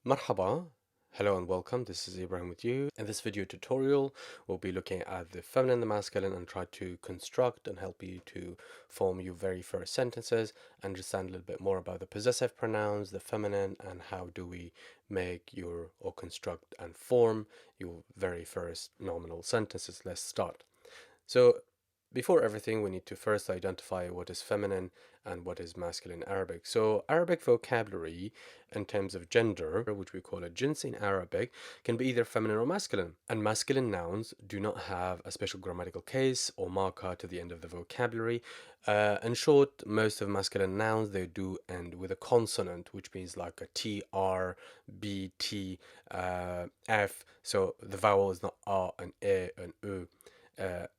Marhaba, hello and welcome. This is Ibrahim with you. In this video tutorial, we'll be looking at the feminine and the masculine and try to construct and help you to form your very first sentences, understand a little bit more about the possessive pronouns, the feminine, and how do we make your or construct and form your very first nominal sentences. Let's start. So before everything, we need to first identify what is feminine and what is masculine in Arabic. So Arabic vocabulary in terms of gender, which we call a jins in Arabic, can be either feminine or masculine. And masculine nouns do not have a special grammatical case or marker to the end of the vocabulary. In short, most of masculine nouns, they do end with a consonant, which means like a T, R, B, T, F. So the vowel is not A and E and U.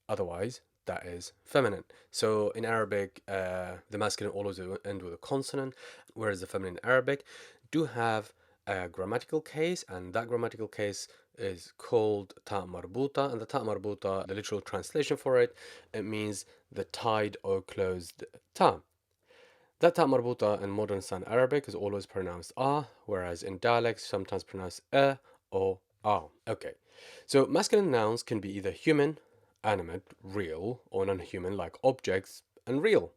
Otherwise, that is feminine. So in Arabic, the masculine always end with a consonant, whereas the feminine in Arabic do have a grammatical case, and that grammatical case is called ta marbuta. And the ta marbuta, the literal translation for it, it means the tied or closed ta. That ta marbuta in modern Standard Arabic is always pronounced a, whereas in dialects sometimes pronounced or a. Okay, so masculine nouns can be either human, animate, real, or non-human like objects, and real.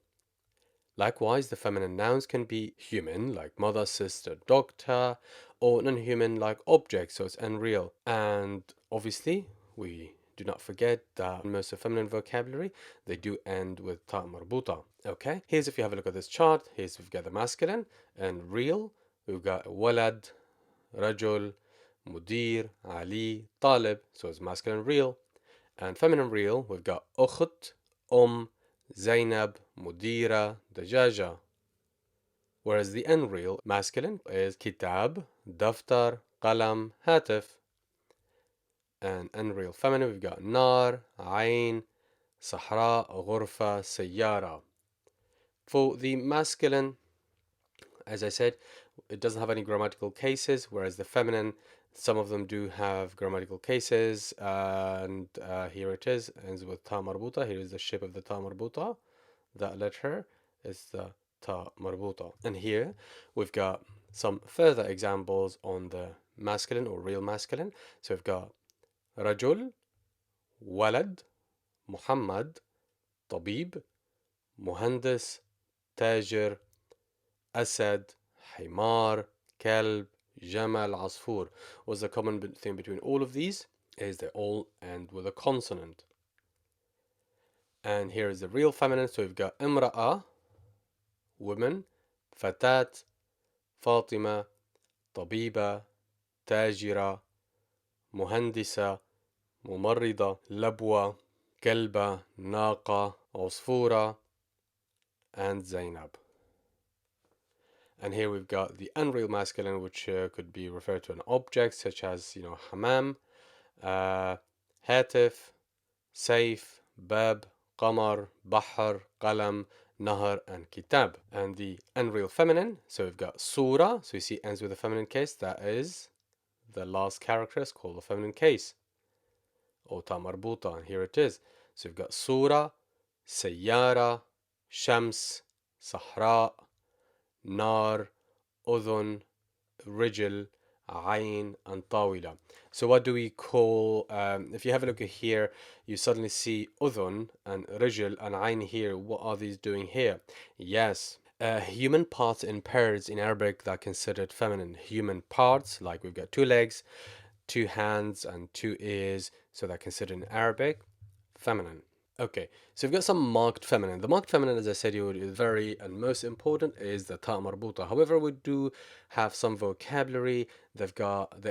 Likewise, the feminine nouns can be human like mother, sister, doctor, or non-human like objects, so it's unreal. And obviously, we do not forget that most of feminine vocabulary, they do end with ta marbuta. Okay, here's if you have a look at this chart, here's we've got the masculine and real. We've got walad, rajul, mudir, ali, talib, so it's masculine real. And feminine real, we've got أخت, Zainab, Mudira, Dajaja. Whereas the unreal masculine is Kitab, Daftar, Qalam, Hatif. And unreal feminine, we've got Nar, Ain, Sahra, Ghurfa, Sayyara. For the masculine, as I said, it doesn't have any grammatical cases, whereas the feminine, some of them do have grammatical cases, and here it is, ends with ta marbuta. Here is the shape of the ta marbuta. That letter is the ta marbuta. And here we've got some further examples on the masculine or real masculine. So we've got rajul, walad, Muhammad, tabib, muhandis, tajir, asad, حمار, كلب, جمل, عصفور. What's the common thing between all of these is they all end with a consonant. And here is the real feminine. So we've got امرأة, woman, فتاة, فاطمة, طبيبة, تاجرة, مهندسة, ممرضة, لبوة, كلبة, ناقة, عصفورة, and Zainab. And here we've got the unreal masculine, which could be referred to an object such as, hammam, hatif, saif, bab, qamar, bahar, qalam, nahar, and kitab. And the unreal feminine, so we've got surah, so you see ends with a feminine case, that is the last character is called the feminine case, or ta marbuta, and here it is. So we've got surah, sayyara, shams, sahra, nar, udhun, rijl, ayn, and tawila. So what do we call, if you have a look at here, you suddenly see udhun and rijl and ayn here. What are these doing here? Yes, human parts in pairs in Arabic that are considered feminine. Human parts, like we've got two legs, two hands, and two ears, so they're considered in Arabic feminine. Okay, so we've got some marked feminine. The marked feminine, as I said, is very and most important is the ta marbuta. However, we do have some vocabulary. They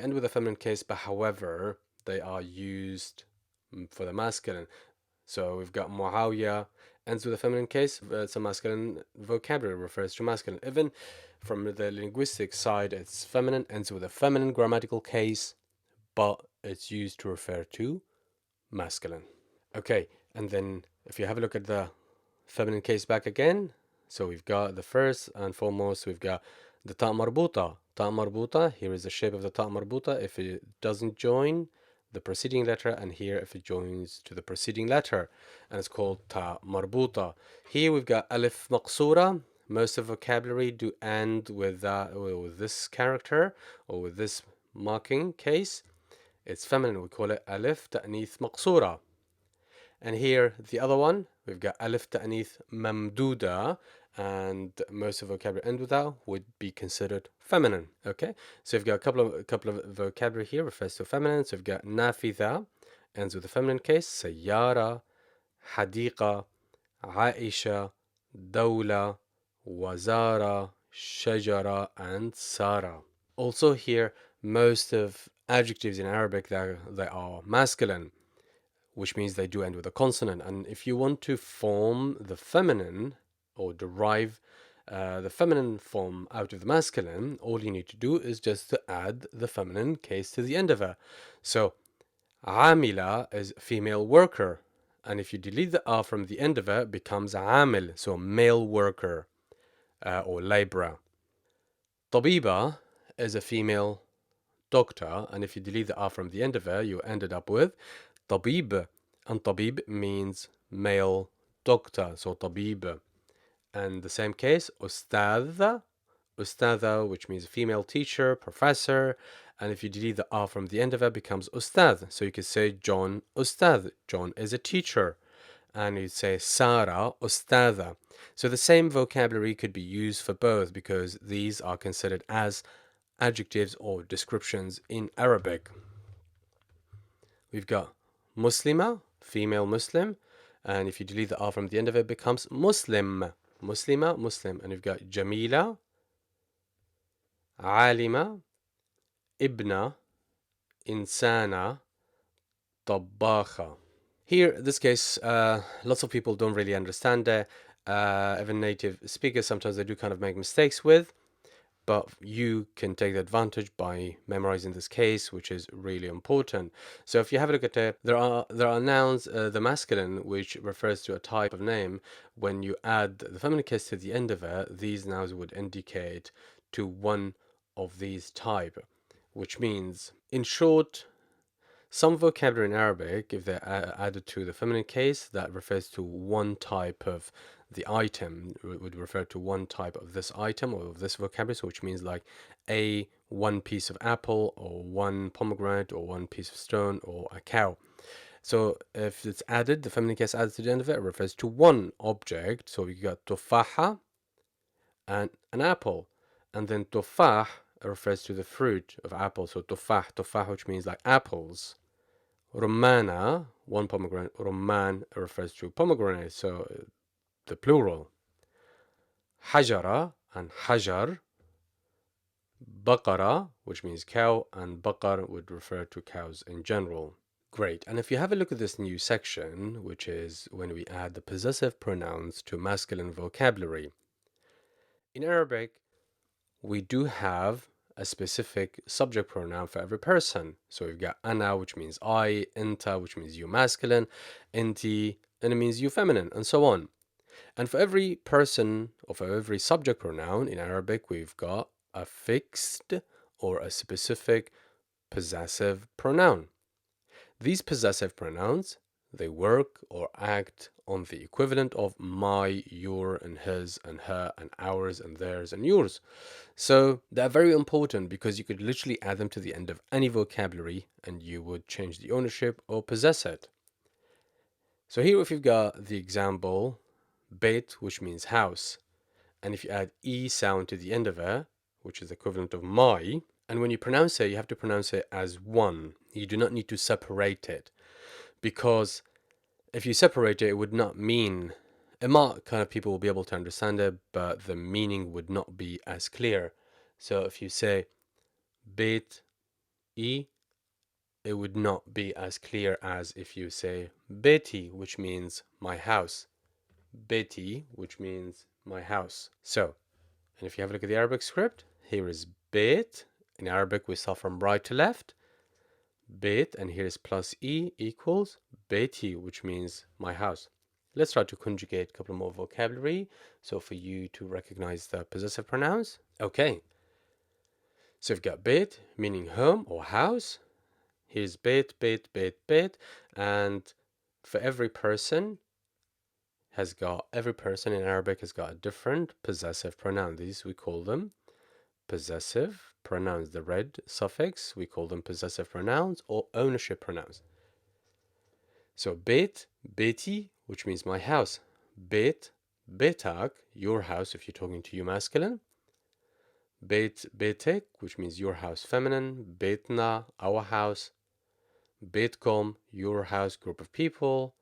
end with a feminine case, but however, they are used for the masculine. So we've got Muawiyah ends with a feminine case. It's a masculine vocabulary, refers to masculine. Even from the linguistic side, it's feminine, ends with a feminine grammatical case, but it's used to refer to masculine. Okay, and then if you have a look at the feminine case back again, so we've got the first and foremost, we've got the ta marbuta. Ta marbuta, here is the shape of the ta marbuta if it doesn't join the preceding letter, and here if it joins to the preceding letter, and it's called ta marbuta. Here we've got alif maqsura, most of vocabulary do end with this character or with this marking case. It's feminine. We call it alif ta'nith maqsura. And here, the other one, we've got alif ta'nith mamduda, and most of vocabulary end with that would be considered feminine. Okay, so we've got a couple of vocabulary here refers to feminine. So we've got nafitha, ends with the feminine case. Sayyara, hadiqa, Aisha, dawla, wazara, shajara, and sara. Also here, most of adjectives in Arabic, they are masculine, which means they do end with a consonant. And if you want to form the feminine or derive the feminine form out of the masculine, all you need to do is just to add the feminine case to the end of it. So, amila is female worker. And if you delete the a from the end of it, it becomes amil, so male worker or laborer. Tabiba is a female doctor, and if you delete the a from the end of it, you ended up with tabib, and tabib means male doctor, so tabib. And the same case, ustadha, which means female teacher, professor, and if you delete the a from the end of it, becomes ustad. So you could say John ustad. John is a teacher. And you'd say Sara ustadha. So the same vocabulary could be used for both because these are considered as adjectives or descriptions in Arabic. We've got Muslima, female Muslim, and if you delete the R from the end of it, it becomes Muslim. Muslima, Muslim. And we've got Jamila, Alima, Ibna, Insana, Tabakha. Here, this case, lots of people don't really understand it. Even native speakers, sometimes they do kind of make mistakes with. But you can take the advantage by memorizing this case, which is really important. So if you have a look at it, there are nouns, the masculine, which refers to a type of name. When you add the feminine case to the end of it, these nouns would indicate to one of these type, which means, in short, some vocabulary in Arabic, if they're added to the feminine case, that refers to one type of the item, would refer to one type of this item or of this vocabulary, so which means like one piece of apple or one pomegranate or one piece of stone or a cow. So if it's added, the feminine case added to the end of it, refers to one object. So we got tufaha and an apple, and then tufah refers to the fruit of apple. So tufah, which means like apples. Romana, one pomegranate. Roman refers to pomegranate, so the plural. Hajara and hajar. Baqara, which means cow, and baqar would refer to cows in general. Great. And if you have a look at this new section, which is when we add the possessive pronouns to masculine vocabulary. In Arabic, we do have a specific subject pronoun for every person. So we've got ana, which means I, enta, which means you masculine, enti, and it means you feminine, and so on. And for every person or for every subject pronoun in Arabic, we've got a fixed or a specific possessive pronoun. These possessive pronouns, they work or act on the equivalent of my, your, and his, and her, and ours, and theirs, and yours. So they're very important because you could literally add them to the end of any vocabulary and you would change the ownership or possess it. So here if you've got the example, Beit, which means house, and if you add E sound to the end of it, which is the equivalent of my, and when you pronounce it, you have to pronounce it as one. You do not need to separate it, because if you separate it, it would not mean, it might kind of people will be able to understand it, but the meaning would not be as clear. So if you say Beit E, it would not be as clear as if you say Beti, which means my house. Beti, which means my house. So, and if you have a look at the Arabic script, here is Beit. In Arabic, we start from right to left. Beit, and here is plus E equals Beti, which means my house. Let's try to conjugate a couple more vocabulary. So for you to recognize the possessive pronouns. Okay. So we've got Beit, meaning home or house. Here's Beit, Beit, Beit, Beit. And for every person, has got, every person in Arabic has got a different possessive pronoun. These we call them possessive pronouns. The red suffix, we call them possessive pronouns or ownership pronouns. So beit, beti, which means my house. Beit, betak, your house if you're talking to you masculine. Beit, betek, which means your house feminine. Beitna, our house. Beitkom, your house, group of people.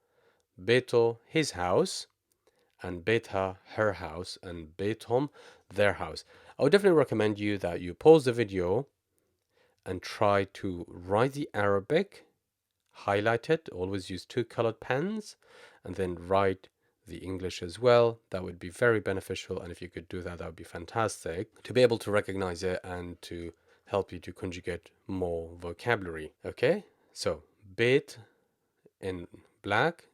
Beto, his house. And Beitha, her house. And Beithom, their house. I would definitely recommend you that you pause the video and try to write the Arabic, highlight it, always use two colored pens, and then write the English as well. That would be very beneficial, and if you could do that, that would be fantastic to be able to recognize it and to help you to conjugate more vocabulary. Okay, so beit in black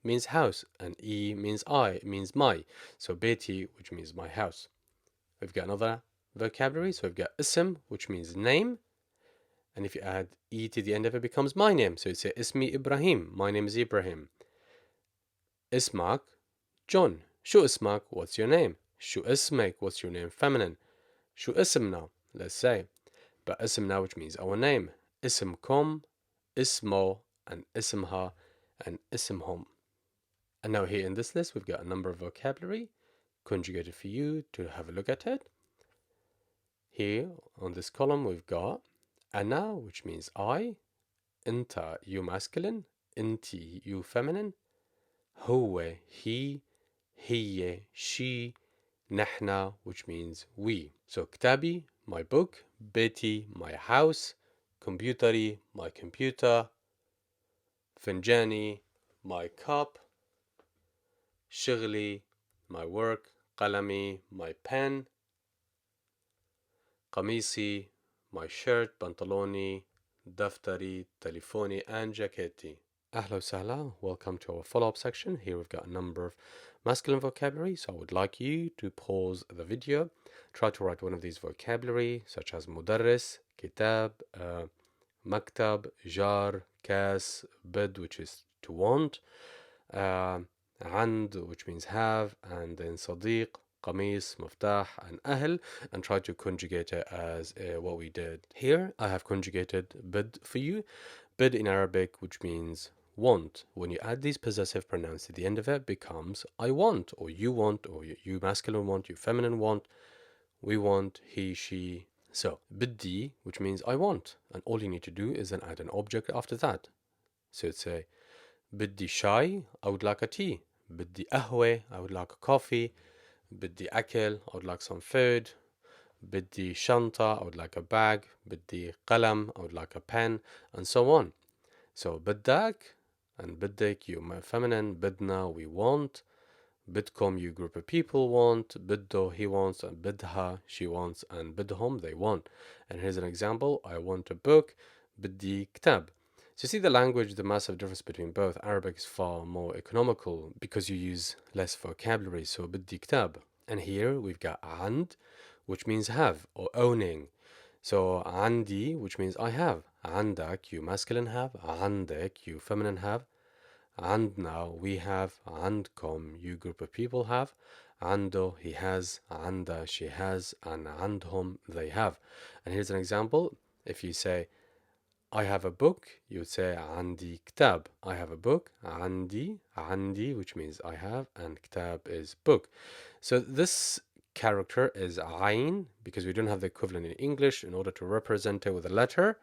means house, and e means I, means my. So beiti, which means my house. We've got another vocabulary, so we've got ism, which means name. And if you add e to the end of it, becomes my name. So you say ismi Ibrahim, my name is Ibrahim. Ismak, John. Shu ismak, what's your name? Shu ismak, what's your name? Feminine. Shu ismna, let's say. But ismna, which means our name. Ismkom, ismo, and ismha, and ismhom. And now here in this list, we've got a number of vocabulary conjugated for you to have a look at it. Here on this column, we've got ana, which means I. Inta, you masculine. Inti, you feminine. Huwa, he. Hiya, she. Nahna, which means we. So ktabi, my book. Beti, my house. Computeri, my computer. Finjani, my cup. Shigli, my work. Qalami, my pen. Qamisi, my shirt. Pantaloni, daftari, telefoni, and jacketi. Ahla sahla, welcome to our follow-up section. Here we've got a number of masculine vocabulary, so I would like you to pause the video, try to write one of these vocabulary, such as mudarris, kitab, maktab, jar, kas, bid, which is to want, and, which means have, and then sadiq, qamis, muftah, and ahl, and try to conjugate it as what we did here. I have conjugated bid for you. Bid in Arabic, which means want. When you add these possessive pronouns to the end of it, becomes I want, or you masculine want, you feminine want, we want, he, she. So biddi, which means I want, and all you need to do is then add an object after that. So it's say biddi shai, I would like a tea. Biddi ahwe, I would like a coffee. Biddi akil, I would like some food. Biddi shanta, I would like a bag. Biddi qalam, I would like a pen, and so on. So بدك and بدك, you feminine. بدنا, we want. بدكم, you group of people want. بده, he wants. And بدها, she wants. And بدهم, they want. And here's an example. I want a book. بدي كتاب. So you see the language, the massive difference between both. Arabic is far more economical because you use less vocabulary. So بدي كتاب. And here we've got عند, which means have or owning. So عندي, which means I have. عندك, you masculine have. عندك, you feminine have. عندنا, we have. عندكم, you group of people have. عنده, he has. عندها, she has. And عندهم, they have. And here's an example. If you say, I have a book, you would say عندي كتاب. I have a book. عندي, which means I have, and كتاب is book. So this character is ayn because we don't have the equivalent in English in order to represent it with a letter.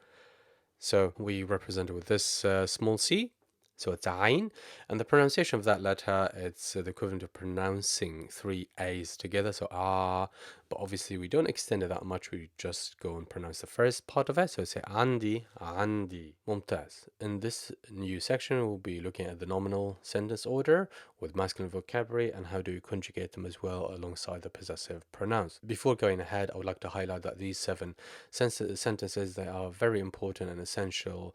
So we represent it with this small c. So it's ayn. And the pronunciation of that letter, it's the equivalent of pronouncing three A's together. So ah, but obviously we don't extend it that much. We just go and pronounce the first part of it. So say andi, andi. Mumtaz. In this new section, we'll be looking at the nominal sentence order with masculine vocabulary and how do you conjugate them as well alongside the possessive pronouns. Before going ahead, I would like to highlight that these 7 sentences, they are very important and essential,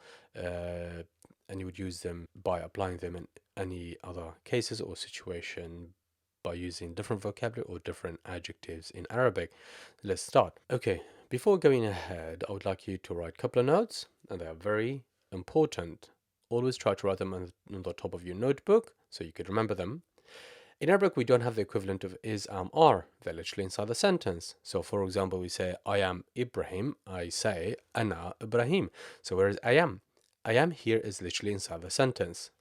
and you would use them by applying them in any other cases or situation by using different vocabulary or different adjectives in Arabic. Let's start. Okay, before going ahead, I would like you to write a couple of notes, and they are very important. Always try to write them on the top of your notebook so you could remember them. In Arabic, we don't have the equivalent of is, am, are. They're literally inside the sentence. So, for example, we say, I am Ibrahim. I say, Ana Ibrahim. So, where is I am? I am here is literally inside the sentence.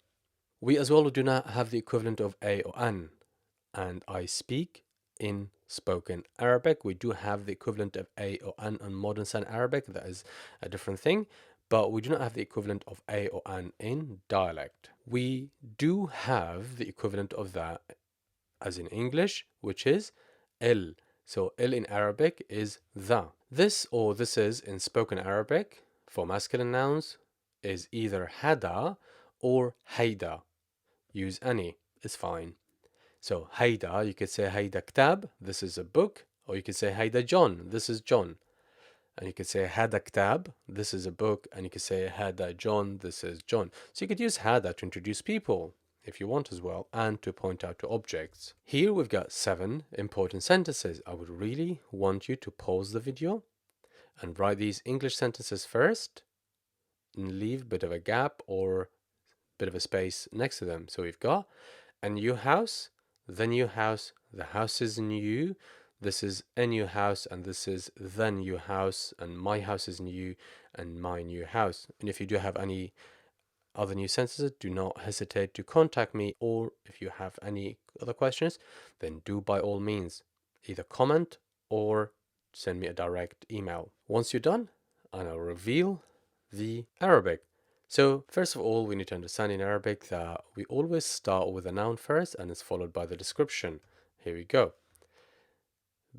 We as well do not have the equivalent of a or an. And I speak in spoken Arabic. We do have the equivalent of a or an in modern standard Arabic. That is a different thing. But we do not have the equivalent of a or an in dialect. We do have the equivalent of that as in English, which is el. So el in Arabic is the. This or this is in spoken Arabic for masculine nouns is either hada or haida. Use any, it's fine. So haida, you could say haida kitab, this is a book, or you could say haida John, this is John. And you could say hada kitab, this is a book, and you could say hada John, this is John. So you could use hada to introduce people if you want as well, and to point out to objects. Here we've got 7 important sentences. I would really want you to pause the video and write these English sentences first and leave a bit of a gap or a bit of a space next to them. So we've got a new house, the new house, the house is new, this is a new house, and this is the new house, and my house is new, and my new house. And if you do have any other new sentences, do not hesitate to contact me, or if you have any other questions, then do by all means either comment or send me a direct email. Once you're done, I'll reveal the Arabic. So first of all, we need to understand in Arabic that we always start with a noun first and it's followed by the description. Here we go.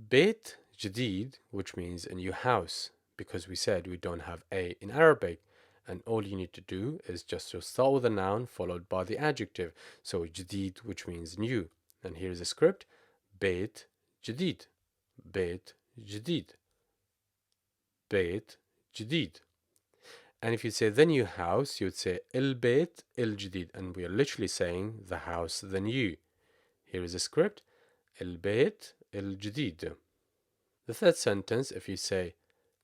Beit Jadid, which means a new house, because we said we don't have a in Arabic. And all you need to do is just to start with a noun followed by the adjective. So Jadid, which means new. And here's the script. Beit Jadid. Beit Jadid. Beit Jadid. And if you say the new house, you would say El Beit El Jadid. And we are literally saying the house, the new. Here is the script. El Beit El Jadid. The third sentence, if you say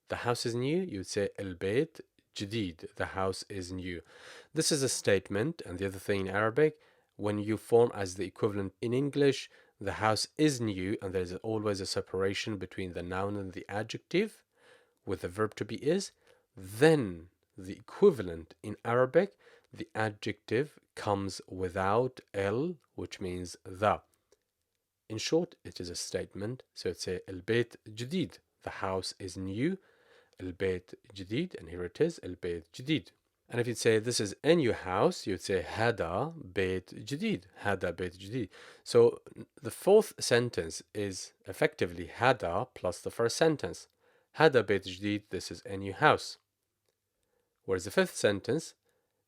the house is new, you would say El Beit Jadid. The house is new. This is a statement, and the other thing in Arabic, when you form as the equivalent in English, the house is new, and there's always a separation between the noun and the adjective with the verb to be is, then the equivalent in Arabic, the adjective comes without el, which means the. In short, it is a statement. So it's a El Beit Jadid. The house is new. El Beit Jadid. And here it is, El Beit Jadid. And if you'd say this is a new house, you'd say Hada Beit Jadid. Hada Beit Jadid. So the fourth sentence is effectively Hada plus the first sentence. Hada Beit Jadid, this is a new house. Whereas the fifth sentence,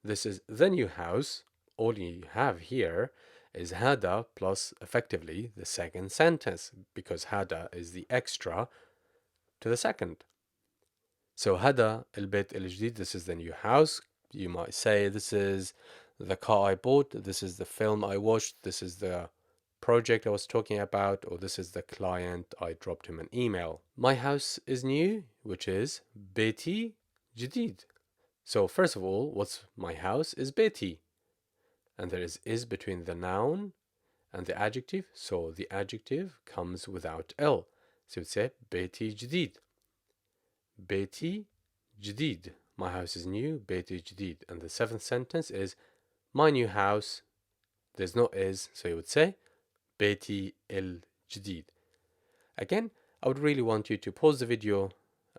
this is the new house. All you have here is hada plus effectively the second sentence, because hada is the extra to the second. So hada el beit el jadid, this is the new house. You might say this is the car I bought, this is the film I watched, this is the project I was talking about, or this is the client I dropped him an email. My house is new, which is beiti jadid. So first of all, what's my house is beiti. And there is between the noun and the adjective, so the adjective comes without L. So you'd say Beiti Jadid. Beiti Jadid. My house is new, Beiti Jadid. And the seventh sentence is my new house. There's no is, so you would say Beiti El Jadid. Again, I would really want you to pause the video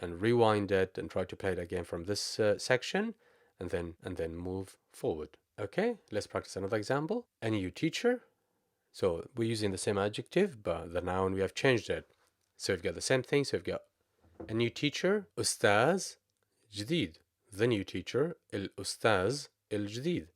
and rewind it and try to play it again from this section and then move forward. Okay, let's practice another example. A new teacher. So we're using the same adjective, but the noun we have changed it. So we've got the same thing. So we've got a new teacher, Ustaz Jadid. The new teacher, El Ustaz El Jadid.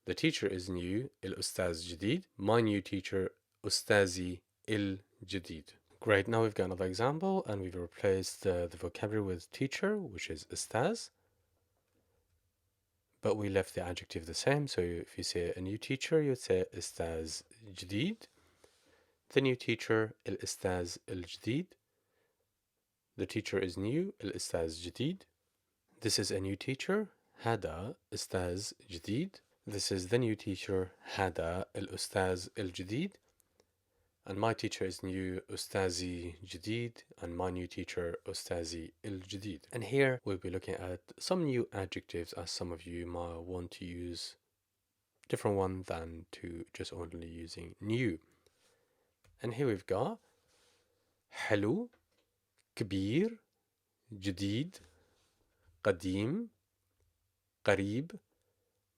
The teacher is new, El Ustaz Jadid. My new teacher, Ustazi El Jadid. Great, now we've got another example, and we've replaced the vocabulary with teacher, which is Ustaz. But we left the adjective the same. So if you say a new teacher, you'd say Ustaz Jadid. The new teacher, El Ustaz El Jadid. The teacher is new, El Ustaz Jadid. This is a new teacher, Hada Ustaz Jadid. This is the new teacher, Hada El Ustaz El Jadid. And my teacher is new, Ustazi Jadid, and my new teacher, Ustazi Il Jadid. And here we'll be looking at some new adjectives, as some of you might want to use different one than to just only using new. And here we've got حلو, كبير, جديد, قديم, قريب,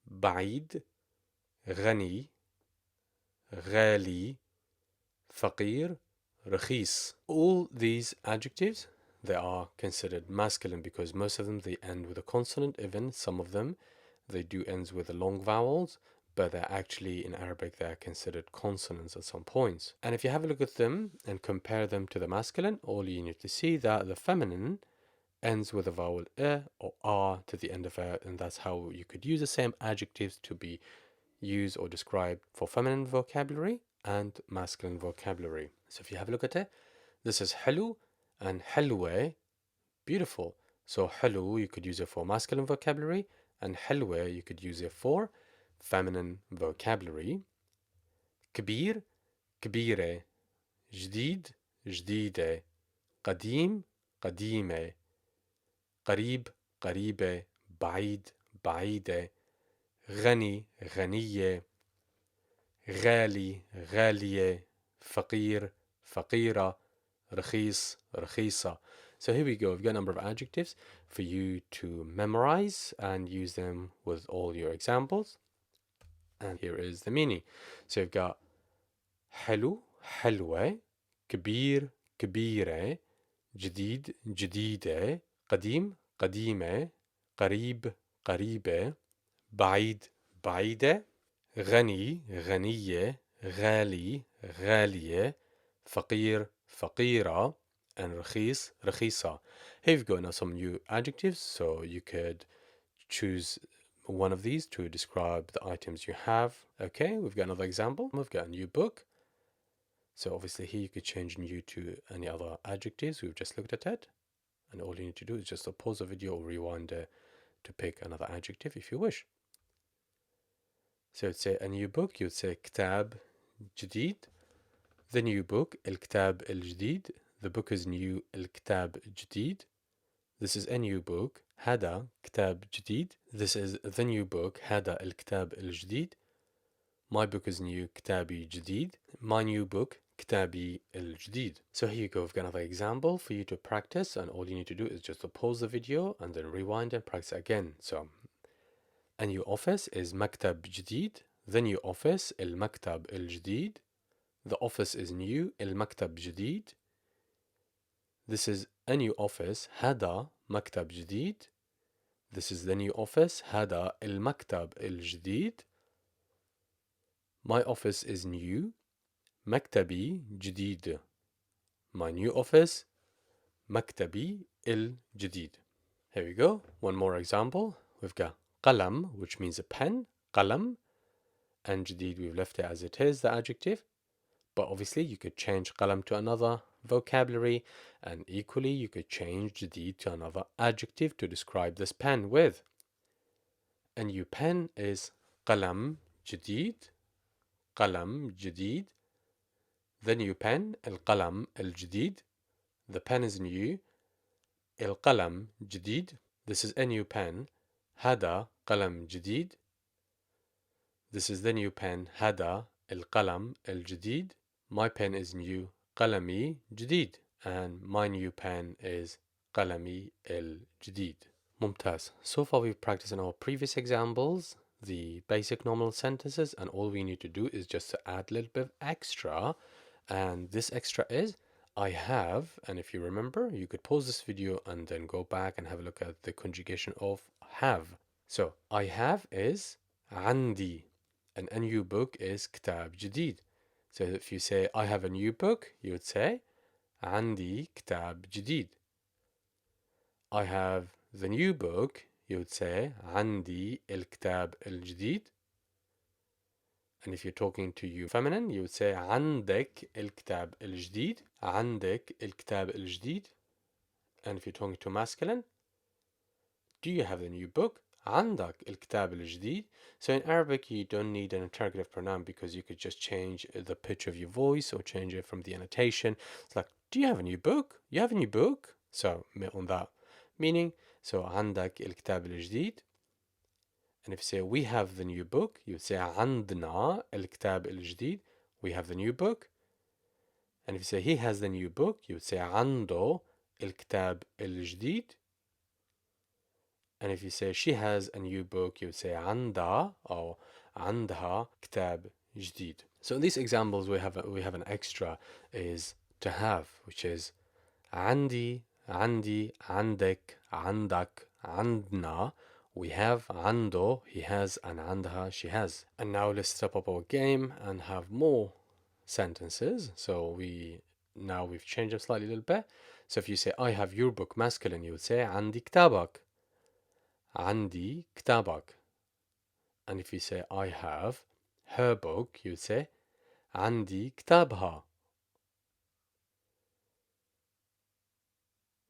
بعيد, غني, غالي, فقير, رخيص. All these adjectives, they are considered masculine because most of them they end with a consonant. Even some of them they do ends with the long vowels, but they're actually in Arabic they're considered consonants at some points. And if you have a look at them and compare them to the masculine, all you need to see that the feminine ends with a vowel or r to the end of it, and that's how you could use the same adjectives to be used or described for feminine vocabulary and masculine vocabulary. So if you have a look at it, this is حلو and حلوة, beautiful. So حلو you could use it for masculine vocabulary, and حلوة you could use it for feminine vocabulary. كبير, كبيرة, جديد, جديدة, قديم, قديمة, قريب, قريبة, بعيد, بعيدة, غني, غنية, غالي, غالية, فقير, فقيرة, رخيص, رخيصة. So here we go. We've got a number of adjectives for you to memorize and use them with all your examples. And here is the meaning. So we've got حلو, حلوة, كبير, كبيرة, جديد, جديدة, قديم, قديمة, قريب, قريبة, بعيد, بعيدة, غني, غنية, غالي, غالية, فقير, فقيرة, and رخيص, رخيصة. Here we've got now some new adjectives, so you could choose one of these to describe the items you have. Okay, we've got another example. We've got a new book. So obviously here you could change new to any other adjectives. We've just looked at it. And all you need to do is just pause the video or rewind to pick another adjective if you wish. So you'd say a new book, you'd say كتاب جديد. The new book, الكتاب الجديد. The book is new, الكتاب جديد. This is a new book, هذا كتاب جديد. This is the new book, هذا الكتاب الجديد. My book is new, كتابي جديد. My new book, كتابي الجديد. So here you go, we've got another example for you to practice, and all you need to do is just to pause the video and then rewind and practice again. So a new office is مكتب جديد. The new office, المكتب الجديد. The office is new, المكتب جديد. This is a new office, هذا مكتب جديد. This is the new office, هذا المكتب الجديد. My office is new, مكتبي جديد. My new office, مكتبي الجديد. Here we go. One more example. We've got قلم, which means a pen, قلم. And جديد, we've left it as it is, the adjective. But obviously you could change قلم to another vocabulary, and equally you could change جديد to another adjective to describe this pen with. A new pen is قلم جديد. قلم جديد. The new pen, القلم الجديد. The pen is new, القلم جديد. This is a new pen, هذا قلم جديد. This is the new pen, هذا القلم الجديد. My pen is new, قلمي جديد. And my new pen is قلمي الجديد. ممتاز. So far we've practiced in our previous examples the basic nominal sentences, and all we need to do is just to add a little bit of extra. And this extra is I have, and if you remember, you could pause this video and then go back and have a look at the conjugation of have. So I have is عندي, and a new book is كتاب جديد. So if you say I have a new book, you would say عندي كتاب جديد. I have the new book, you would say عندي الكتاب الجديد. And if you're talking to you feminine, you would say عندك الكتاب الجديد. عندك الكتاب الجديد. And if you're talking to masculine, do you have the new book? عندك الكتاب الجديد. So in Arabic, you don't need an interrogative pronoun because you could just change the pitch of your voice or change it from the annotation. It's like, do you have a new book? You have a new book? So on that meaning, so عندك الكتاب الجديد. And if you say we have the new book, you would say عندنا الكتاب الجديد. We have the new book. And if you say he has the new book, you would say عنده الكتاب الجديد. And if you say she has a new book, you would say عندها or عندها كتاب جديد. So in these examples, we have an extra is to have, which is عندي, عندي, عندك, عندك, عندنا. We have عنده, he has, and عندها, she has. And now let's step up our game and have more sentences. So we've changed them slightly a little bit. So if you say I have your book masculine, you would say عندي كتابك. عندي كتابك. And if you say I have her book, you would say عندي كتابها.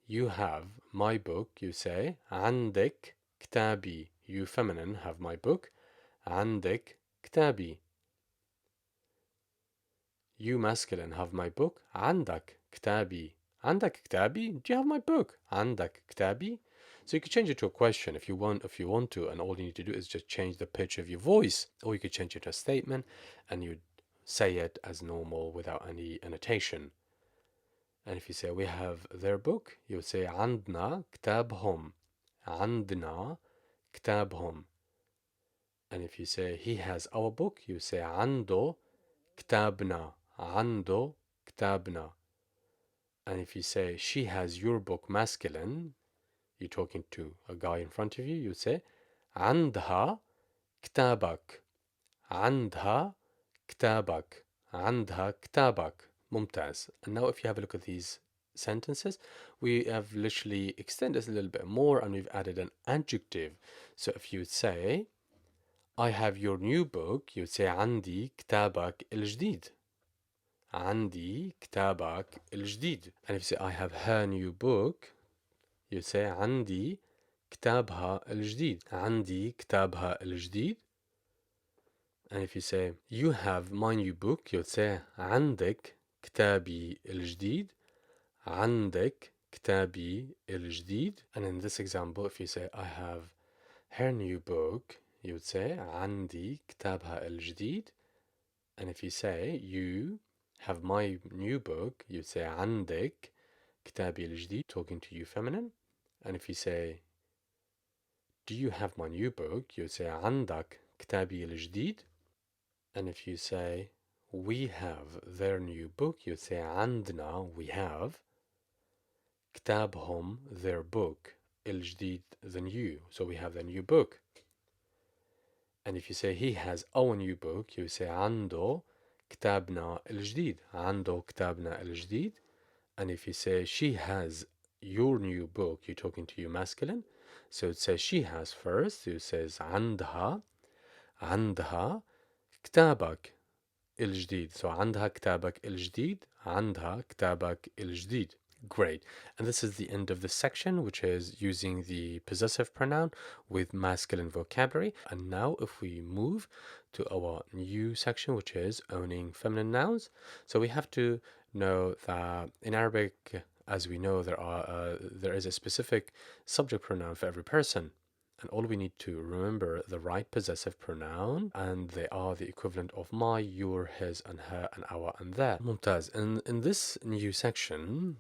You have my book, you say عندك كتابي. You feminine have my book. عندك كتابي. You masculine have my book. عندك كتابي. عندك كتابي? Do you have my book? عندك كتابي? So you could change it to a question if you want to, and all you need to do is just change the pitch of your voice, or you could change it to a statement and you say it as normal without any annotation. And if you say we have their book, you would say عندنا كتابهم. عندنا كتابهم. And if you say he has our book, you say عنده كتابنا. عنده كتابنا. And if you say she has your book masculine, you're talking to a guy in front of you, you say عندها كتابك. عندها كتابك. عندها كتابك. ممتاز. And now if you have a look at these sentences, we have literally extended this a little bit more and we've added an adjective. So if you say I have your new book, you would say عندي كتابك الجديد. عندي كتابك الجديد. And if you say I have her new book, you say عندي كتابها الجديد. عندي كتابها الجديد. And if you say you have my new book, you say عندك كتابي الجديد. عندك كتابي الجديد. And in this example, if you say I have her new book, you would say عندي كتابها الجديد. And if you say you have my new book, you say عندك كتابي الجديد, talking to you feminine. And if you say do you have my new book, you say عندك كتابي الجديد. And if you say we have their new book, you say عندنا, we have كتابهم, their book, الجديد, the new. So we have the new book. And if you say he has our new book, you say عنده كتابنا الجديد. عنده كتابنا الجديد. And if you say she has your new book, you're talking to you masculine. So it says she has first. So it says عندها كتابك الجديد. So عندها كتابك الجديد. عندها كتابك الجديد. Great. And this is the end of this section, which is using the possessive pronoun with masculine vocabulary. And now if we move to our new section, which is owning feminine nouns. So we have to know that in Arabic, as we know, there is a specific subject pronoun for every person. And all we need to remember the right possessive pronoun, and they are the equivalent of my, your, his, and her, and our, and their. Mumtaz. And in this new section,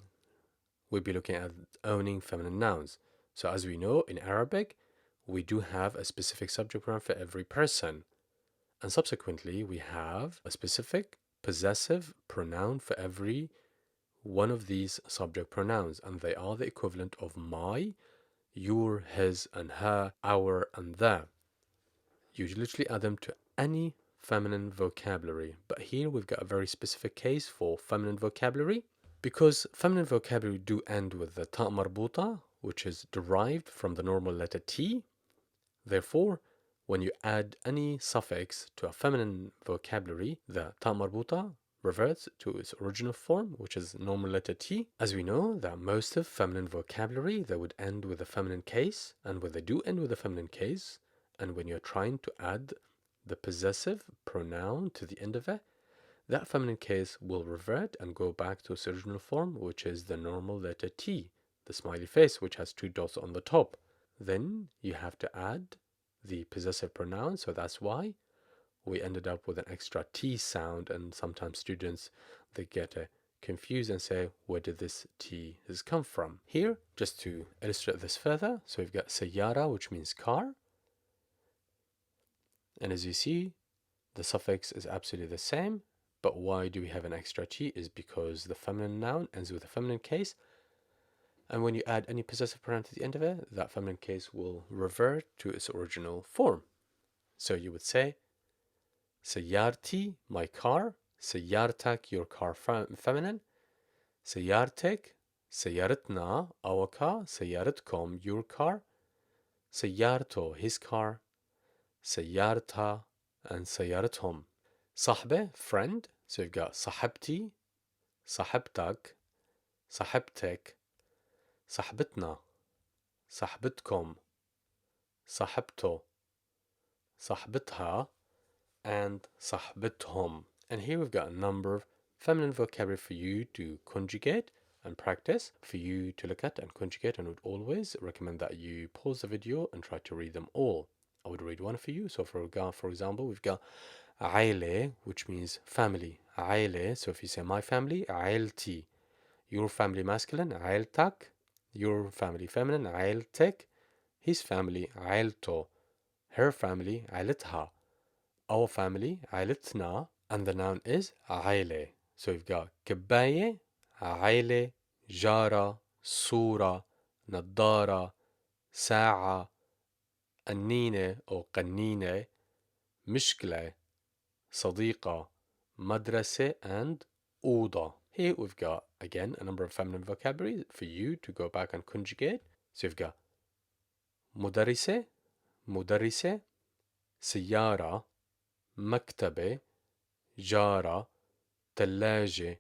we'll be looking at owning feminine nouns. So as we know, in Arabic, we do have a specific subject pronoun for every person. And subsequently, we have a specific possessive pronoun for every one of these subject pronouns. And they are the equivalent of my, your, his, and her, our, and their. You literally add them to any feminine vocabulary. But here we've got a very specific case for feminine vocabulary. Because feminine vocabulary do end with the ta marbuta, which is derived from the normal letter T. Therefore, when you add any suffix to a feminine vocabulary, the ta marbuta reverts to its original form, which is normal letter T. As we know that most of feminine vocabulary, they would end with a feminine case, and when they do end with a feminine case, and when you're trying to add the possessive pronoun to the end of it, that feminine case will revert and go back to its original form, which is the normal letter T, the smiley face, which has two dots on the top. Then you have to add the possessive pronoun, so that's why we ended up with an extra T sound, and sometimes students, they get confused and say, where did this T has come from? Here, just to illustrate this further, so we've got sayyara, which means car, and as you see, the suffix is absolutely the same, but why do we have an extra T is because the feminine noun ends with a feminine case, and when you add any possessive pronoun to the end of it, that feminine case will revert to its original form. So you would say, سيارتي, my car. سيارتك, your car, feminine. سيارتك, سيارتنا, our car. سيارتكم, your car. سيارته, his car. سيارتها, and سيارتهم. صاحبة, friend. So you've got صاحبتي, صاحبتك, صاحبتك, صاحبتنا, صاحبتكم, صاحبته, صاحبتها, and صاحبتهم. And here we've got a number of feminine vocabulary for you to conjugate and practice, for you to look at and conjugate, and would always recommend that you pause the video and try to read them all. I would read one for you. So for example, we've got عائلة, which means family. عائلة, so if you say my family, عائلتي. Your family masculine, عائلتك. Your family feminine, عائلتك. His family, عائلته. Her family, عائلتها. Our family, عائلتنا, and the noun is عائلة. So we've got كباية, عائلة, جارة, صورة, نظارة, ساعة, قنينة أو قنينة, مشكلة, صديقة, مدرسة, and أوضة. Here we've got, again, a number of feminine vocabulary for you to go back and conjugate. So we've got مدرسة, مدرسة, سيارة, مكتبة, جارة, ثلاجة,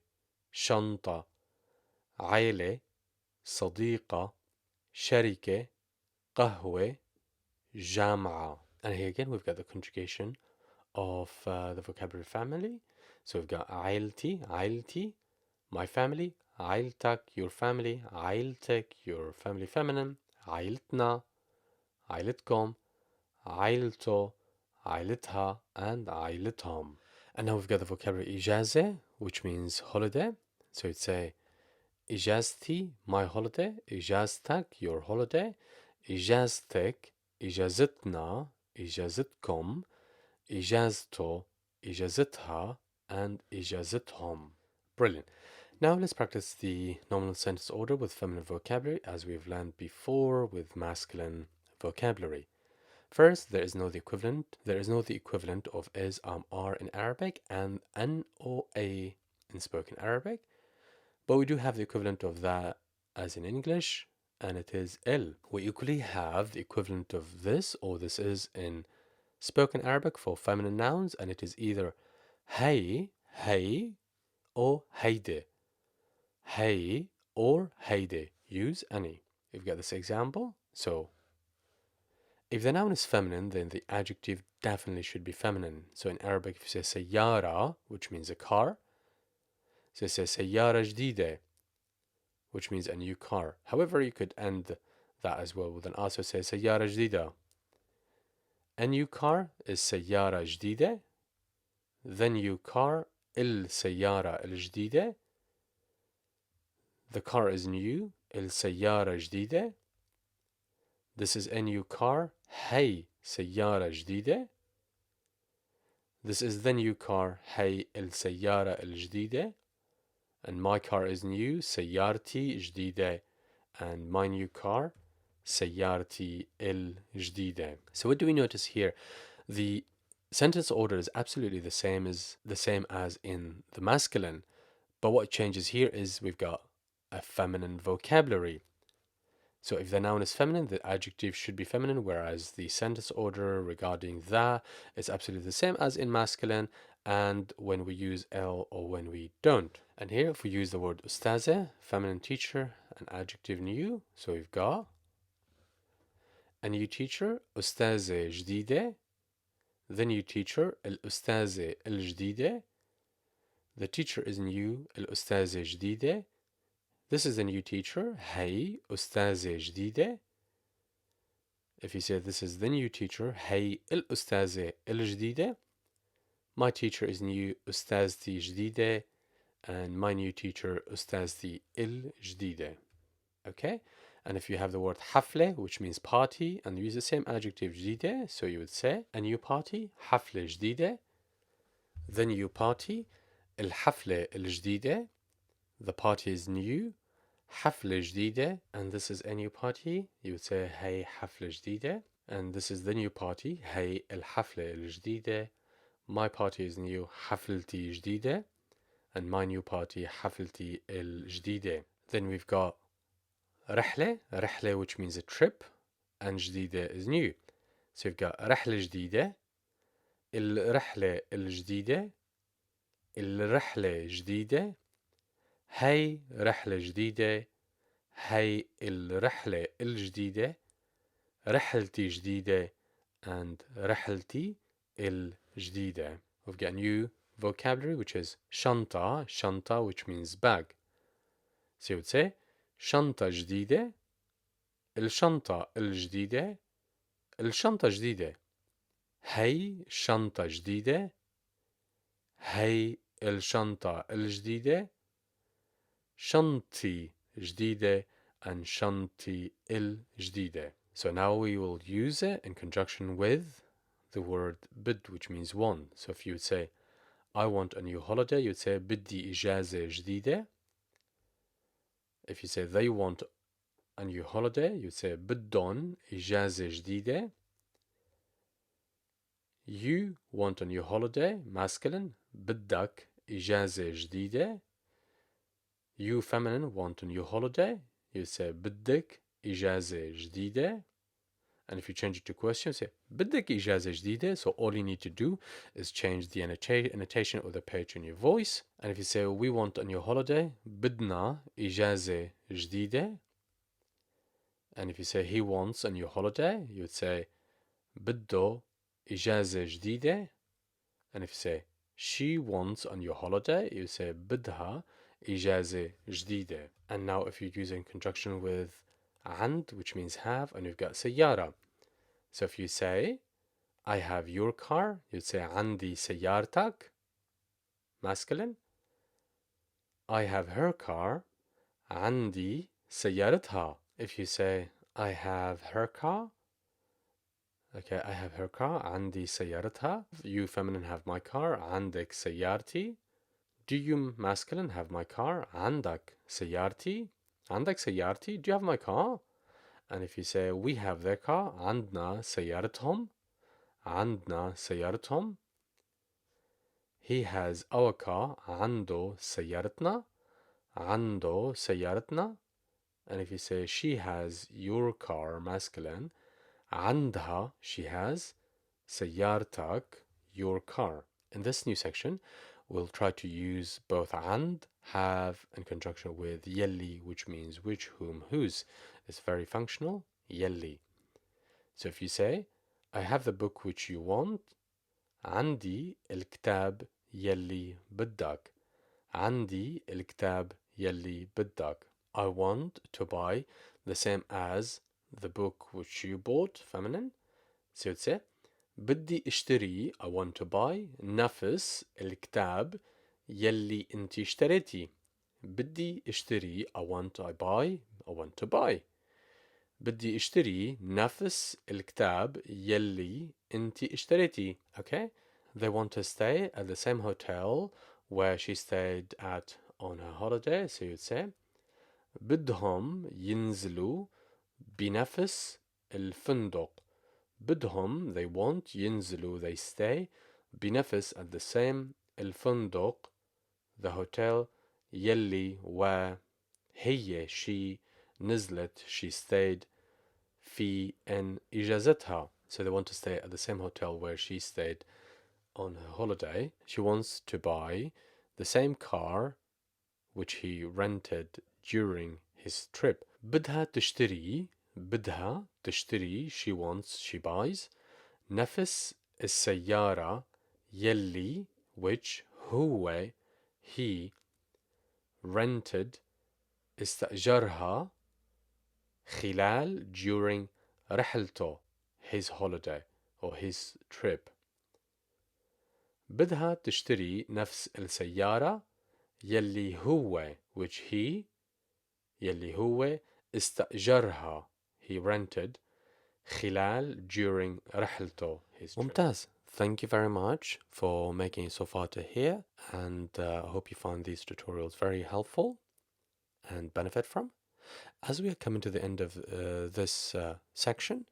شنطة, عائلة, صديقة, شركة, قهوة, جامعة. And here again we've got the conjugation of the vocabulary family. So we've got عائلتي, عائلتي, my family, عائلتك, your family, عائلتك, your family feminine, عائلتنا, عائلتكم, عائلته, عائلتها, and عائلتهم. And now we've got the vocabulary إجازة, which means holiday. So you'd say إجازتي, my holiday, إجازتك, your holiday, إجازتك, إجازتنا, إجازتكم, إجازته, إجازتها, and إجازتهم. Brilliant. Now let's practice the nominal sentence order with feminine vocabulary as we've learned before with masculine vocabulary. First, there is no the equivalent. There is no the equivalent of is, are in Arabic and an or a in spoken Arabic, but we do have the equivalent of that as in English, and it is el. We equally have the equivalent of this or this is in spoken Arabic for feminine nouns, and it is either hey, hey, or heide. Hey or heide. Use any. We've got this example. So if the noun is feminine, then the adjective definitely should be feminine. So in Arabic, if you say sayyara, which means a car, so you say sayyara jdide, which means a new car. However, you could end that as well with an also say sayyara jdida. A new car is sayyara jdide. The new car, il sayyara il jdide. The car is new, il sayyara jdide. This is a new car, hey sayyara jdide. This is the new car, hey السيارة الجديدة. And my car is new, سيارتي جديدة. And my new car, سيارتي الجديدة. So what do we notice here? The sentence order is absolutely the same as in the masculine. But what changes here is we've got a feminine vocabulary. So if the noun is feminine, the adjective should be feminine, whereas the sentence order regarding the is absolutely the same as in masculine, and when we use L or when we don't. And here, if we use the word ustaze, feminine teacher, an adjective new, so we've got a new teacher, ustaze جديدة. The new teacher, الأستاذة الجديدة. The teacher is new, الأستاذة جديدة. This is the new teacher, هي أستاذة جديدة. If you say this is the new teacher, هي الأستاذة الجديدة. My teacher is new, أستاذتي جديدة. And my new teacher, أستاذتي الجديدة. Okay? And if you have the word حفلة, which means party, and you use the same adjective جديدة, so you would say a new party, حفلة جديدة. The new party, الحفلة الجديدة. The party is new. حفلة جديدة. And this is a new party. You would say هي حفلة جديدة. And this is the new party. هي الحفلة الجديدة. My party is new. حفلتي جديدة. And my new party حفلتي الجديدة. Then we've got رحلة. رحلة, which means a trip. And جديدة is new. So we've got رحلة جديدة. الرحلة الجديدة. الرحلة جديدة. هاي رحلة جديدة. هاي الرحلة الجديدة. رحلتي جديدة. And رحلتي الجديدة. We've got new vocabulary, which is شنطة. شنطة, which means bag. So you would say شنطة جديدة. الشنطة الجديدة. الشنطة جديدة. هاي شنطة جديدة. هاي الشنطة الجديدة. شنطي جديدة and شنطي الجديدة. So now we will use it in conjunction with the word bid, which means want. So if you would say, I want a new holiday, you'd say بدي إجازة جديدة. If you say they want a new holiday, you'd say بدهم إجازة جديدة. You want a new holiday, masculine, بدك إجازة جديدة. You feminine want a new holiday, you say بدك إجازة جديدة. And if you change it to question, say بدك إجازة جديدة. So all you need to do is change the annotation of the page in your voice. And if you say we want a new holiday, بدنا إجازة جديدة. And if you say he wants a new holiday, you would say بده إجازة جديدة. And if you say she wants a new holiday, you say بدها إجازة جديدة. And now if you use it in conjunction with عند, which means have, and you've got سيارة. So if you say I have your car, you'd say عندي سيارتك, masculine. I have her car, عندي سيارتها. If you say I have her car, okay, I have her car, عندي سيارتها. You feminine have my car, عندك سيارتي. Do you masculine have my car? عندك سيارتي. عندك سيارتي. Do you have my car? And if you say we have their car, عندنا سيارتهم. عندنا سيارتهم. He has our car. عنده سيارتنا. عنده سيارتنا. And if you say she has your car, masculine, عندها, she has, سيارتك, your car. In this new section, we'll try to use both عند, have, in conjunction with يلي, which means which, whom, whose. It's very functional, يلي. So if you say, I have the book which you want, عندي الكتاب يلي بدك. عندي الكتاب يلي بدك. I want to buy the same as the book which you bought, feminine. So you'd say بدي اشتري, I want to buy, نفس الكتاب يلي انتي اشتريتي. بدي اشتري, I want to buy. بدي اشتري نفس الكتاب يلي انتي اشتريتي. Okay? They want to stay at the same hotel where she stayed at on her holiday. So you'd say بدهم ينزلوا بنفس الفندق. بدهم, they want, ينزلوا, they stay, بنفس, at the same, الفندق, the hotel, يلي, where, هي, she, نزلت, she stayed. في إن إجازتها, so they want to stay at the same hotel where she stayed on her holiday. She wants to buy the same car which he rented during his trip. بدها تشتري, she wants, she buys, نفس السيارة يلي, which هو, he, rented, استأجرها, خلال, during, رحلته, his holiday or his trip. بدها تشتري نفس السيارة يلي هو, which he, يلي هو, استأجرها, he rented, خلال, during, رحلته, his trip. ممتاز. Thank you very much for making it so far to here, and I hope you find these tutorials very helpful and benefit from. As we are coming to the end of this section,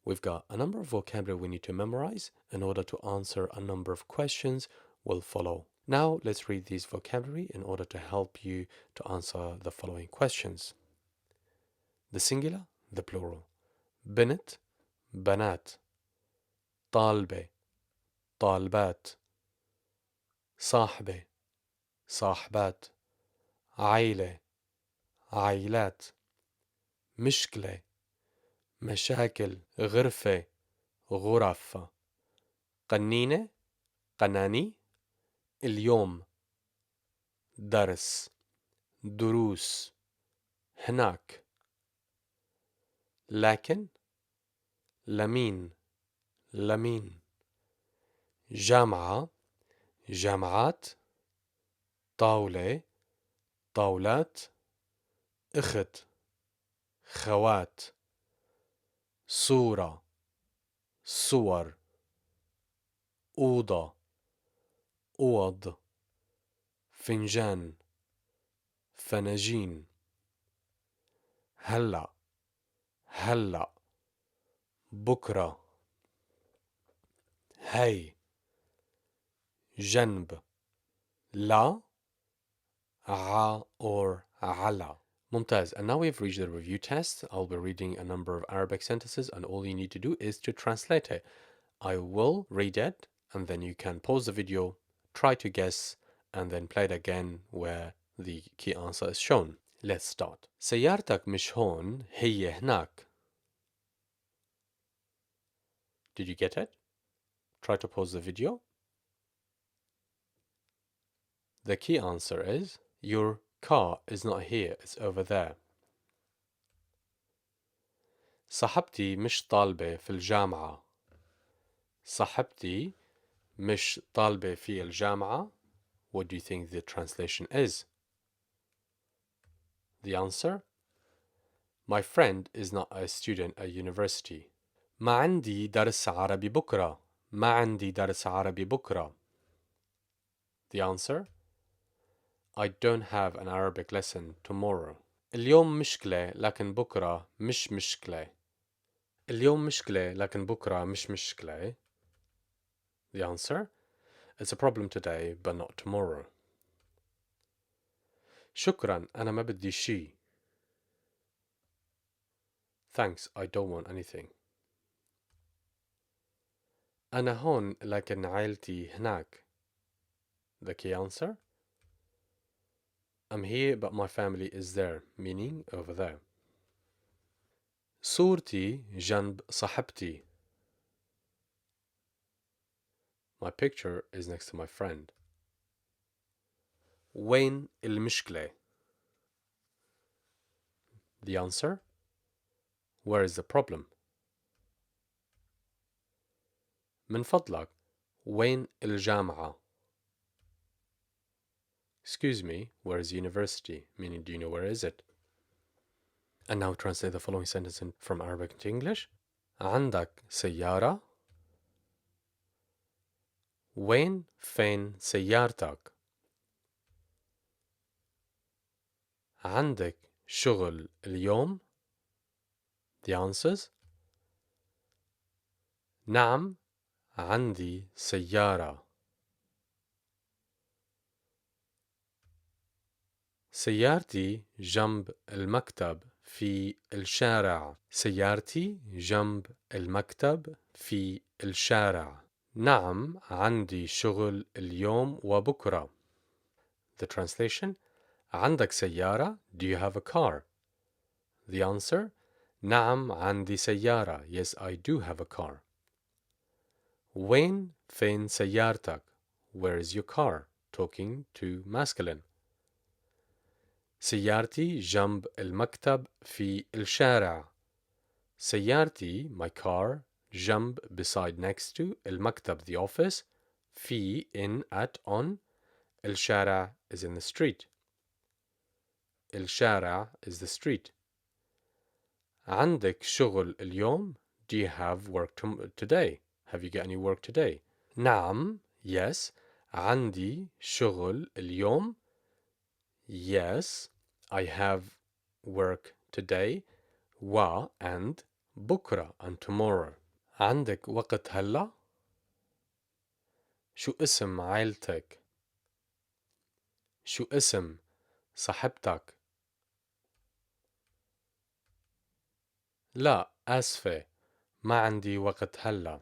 we've got a number of vocabulary we need to memorize in order to answer a number of questions will follow. Now let's read these vocabulary in order to help you to answer the following questions. The singular, the plural. بنت, بنات. طالبة, طالبات. صاحبة, صاحبات. عائلة, عائلات. مشكلة, مشاكل. غرفة, غرف. قنينة, قناني. اليوم, درس, دروس. هناك. لكن, لمين, لمين. جامعة, جامعات. طاولة, طاولات. أخت, خوات. صورة, صور. أوضة, أوض. فنجان, فناجين. هلأ, هلأ. بكرة. هي. جنب. لا, ع or على. Mumtaz, and now we've reached the review test. I'll be reading a number of Arabic sentences, and all you need to do is to translate it. I will read it, and then you can pause the video, try to guess, and then play it again where the key answer is shown. Let's start. سيارتك مش هون, هي هناك. Did you get it? Try to pause the video. The key answer is, your car is not here, it's over there. صاحبتي مش طالبة في الجامعة. صاحبتي مش طالبة في الجامعة. What do you think the translation is? The answer? My friend is not a student at university. ما عندي درس عربي بكرة. ما عندي درس عربي بكرة. The answer? I don't have an Arabic lesson tomorrow. اليوم مشكلة لكن بكرة مش مشكلة. اليوم مشكلة لكن بكرة مش مشكلة. The answer? It's a problem today but not tomorrow. شكرا, أنا ما بدي شي. Thanks, I don't want anything. أنا هون لكن عائلتي هناك. The key answer? I'm here but my family is there, meaning over there. صورتي جنب صاحبتي. My picture is next to my friend. وين المشكلة? The answer? Where is the problem? من فضلك, وين الجامعة? Excuse me, where is university? Meaning, do you know where is it? And now translate the following sentence from Arabic to English. عندك سيارة؟ فين سيارتك؟ عندك شغل اليوم؟ The answers? نعم, عندي سيارة. سيارتي جنب المكتب في الشارع. سيارتي جنب المكتب في الشارع. نعم عندي شغل اليوم وبكرة. The translation: عندك سيارة? Do you have a car? The answer: نعم عندي سيارة. Yes, I do have a car. وين فين سيارتك? Where is your car? Talking to masculine. سيارتي جنب المكتب في الشارع. سيارتي, my car, جنب, beside, next to, المكتب, the office, في, in, at, on, الشارع is in the street. الشارع is the street. عندك شغل اليوم? Do you have work today? Have you got any work today? نعم, yes. عندي شغل اليوم? Yes, I have work today. و and بكرة and tomorrow. عندك وقت هلا؟ شو اسم عائلتك؟ شو اسم صاحبتك؟ لا آسفة ما عندي وقت هلا.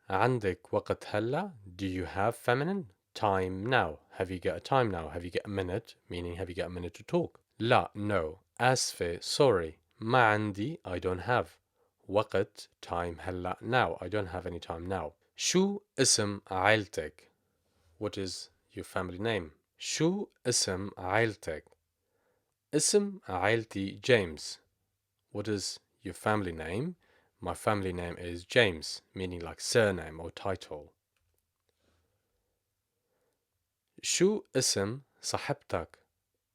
عندك وقت هلا? Do you have feminine? Time now. Have you got a time now? Have you got a minute? Meaning have you got a minute to talk? لا no. آسفة sorry. ما عندي I don't have. وقت time هلا now. I don't have any time now. شو اسم عائلتك? What is your family name? شو اسم عائلتك? اسم عائلتي James. What is your family name? My family name is James, meaning like surname or title. شو اسم صاحبتك?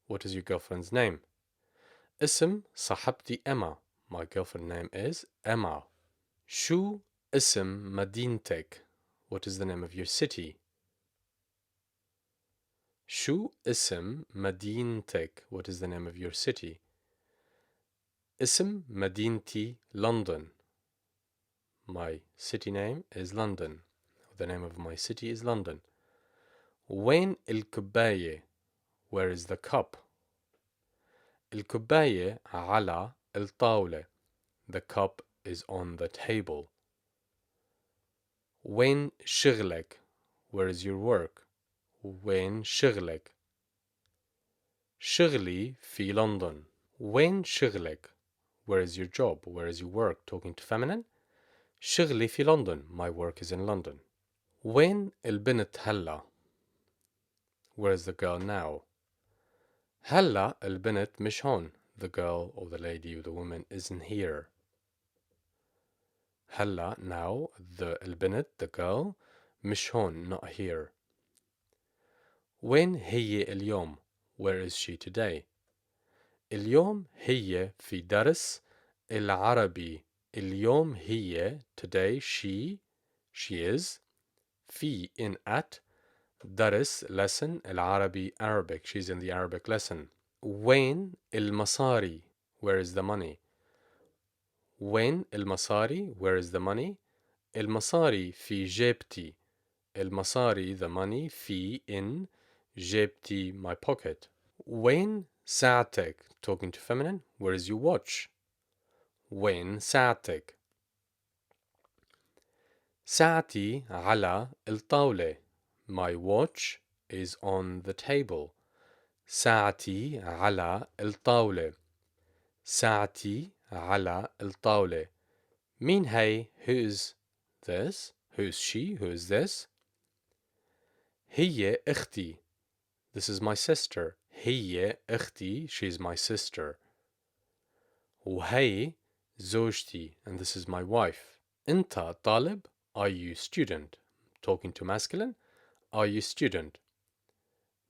What is your girlfriend's name? اسم صاحبتي Emma. My girlfriend's name is Emma. شو اسم مدينتك? What is the name of your city? شو اسم مدينتك? What is the name of your city? اسم مدينتي London. My city name is London. The name of my city is London. وين الكوباية? Where is the cup? الكوباية على الطاولة. The cup is on the table. وين شغلك? Where is your work? وين شغلك? شغلي في لندن. وين شغلك? Where is your job? Where is your work? Talking to feminine. شغلي في لندن. My work is in London. وين البنت هلا? Where is the girl now? هلا البنت مش هون. The girl or the lady or the woman isn't here. هلا now البنت the girl مش هون not here. وين هي اليوم? Where is she today? اليوم هي في درس العربي. اليوم هي today she is في in at درس lesson العربي Arabic. She's in the Arabic lesson. وين المصاري? Where is the money? وين المصاري? Where is the money? المصاري في جيبتي. المصاري the money في in جيبتي my pocket. وين ساعتك? Talking to feminine. Where is your watch? وين ساعتك؟ ساعتي على الطاولة. My watch is on the table. ساعتي على الطاولة. ساعتي على الطاولة. مين هي? Who is this? Who is she? Who is this? هي أختي. This is my sister. هي أختي. She's my sister. وهي زوجتي. And this is my wife. أنت طالب? Are you student? Talking to masculine. Are you student?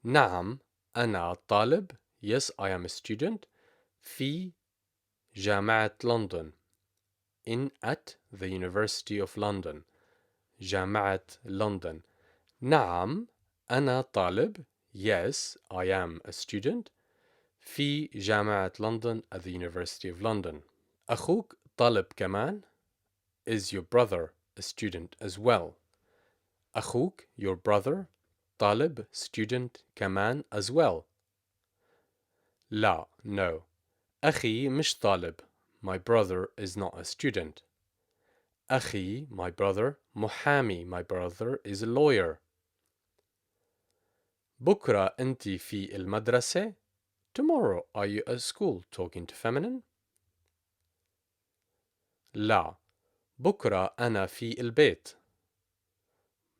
نعم أنا طالب. Yes, I am a student. في جامعة لندن. In at the University of London. جامعة لندن. نعم أنا طالب. Yes, I am a student. في جامعة لندن at the University of London. أخوك طالب كمان. Is your brother a student as well? أخوك, your brother, طالب, student كمان as well. لا, no. أخي مش طالب. My brother is not a student. أخي, my brother. محامي, my brother is a lawyer. بكرة أنت في المدرسة. Tomorrow are you at school? Talking to feminine. لا, بكرة أنا في البيت.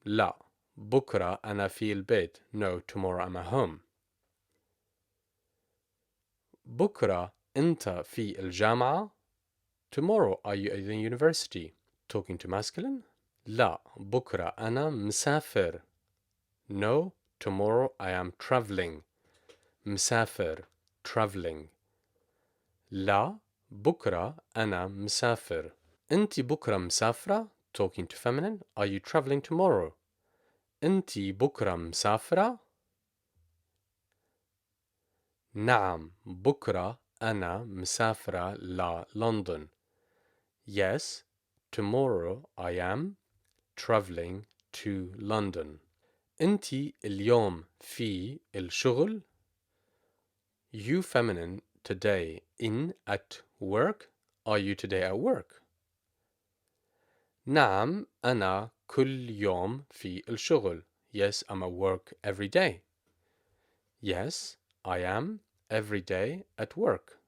لا, بكرة أنا في البيت. No, tomorrow I'm at home. بكرة أنت في الجامعة. Tomorrow are you at the university? Talking to masculine. لا, بكرة أنا مسافر. No, tomorrow I am traveling. مسافر, traveling. لا, بكرة أنا مسافر. أنت بكرة مسافرة. Talking to feminine. Are you traveling tomorrow? أنت بكرة مسافرة. نعم, بكرة أنا مسافرة لندن. Yes, tomorrow I am traveling to London. أنت اليوم في الشغل. You feminine today in at work. Are you today at work? نعم, أنا كل يوم في الشغل. Yes, I'm at work every day. Yes, I am every day at work.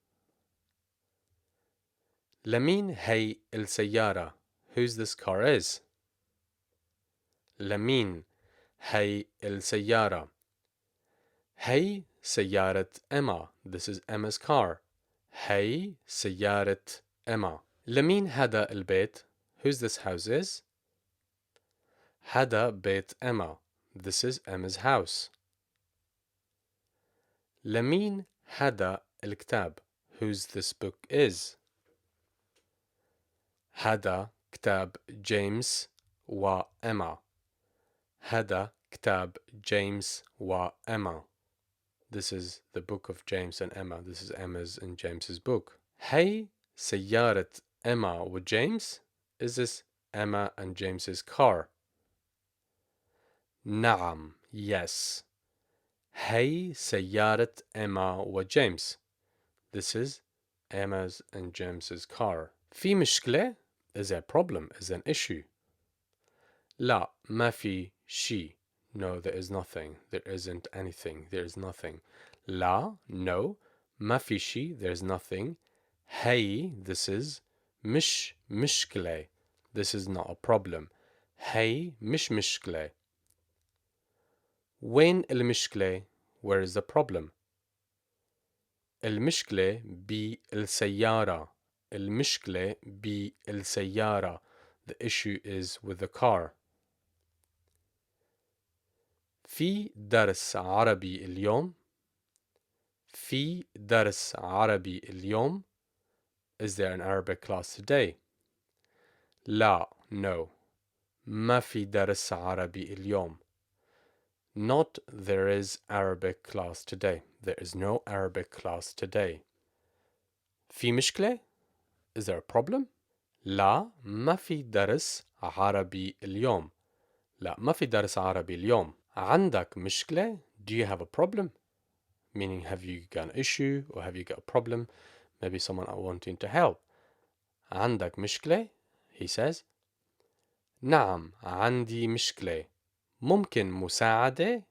لمين هي السيارة? Whose this car is? لمين هي السيارة? هي سيارة Emma. This is Emma's car. هي سيارة Emma. لمين هذا البيت? Whose this house is? هذا بيت Emma. This is Emma's house. لمين هذا الكتاب? Whose this book is? هذا كتاب جيمس وإما. هذا كتاب جيمس وإما. This is the book of James and Emma. This is Emma's and James's book. هي سيارة Emma وجيمس. Is this Emma and James's car? نعم, yes. هي سيارة Emma وجيمس. This is Emma's and James's car. في مشكلة? Is there a problem? Is there an issue? لا, ما في شيء. No, there is nothing. There isn't anything. There is nothing. لا, no. ما في شيء. There is nothing. هي, this is. مش مشكلة. This is not a problem. هي مش مشكلة. وين المشكلة? Where is the problem? المشكلة بالسيارة. المشكلة بالسيارة. The issue is with the car. في درس عربي اليوم. في درس عربي اليوم. Is there an Arabic class today? لا, no. ما في درس عربي اليوم. Not there is Arabic class today. There is no Arabic class today. في مشكلة? Is there a problem? لا, ما في درس عربي اليوم. لا, ما في درس عربي اليوم. عندك مشكلة? Do you have a problem? Meaning, have you got an issue or have you got a problem? Maybe someone are wanting to help. عندك مشكلة? He says. نعم, عندي مشكلة. ممكن مساعدة؟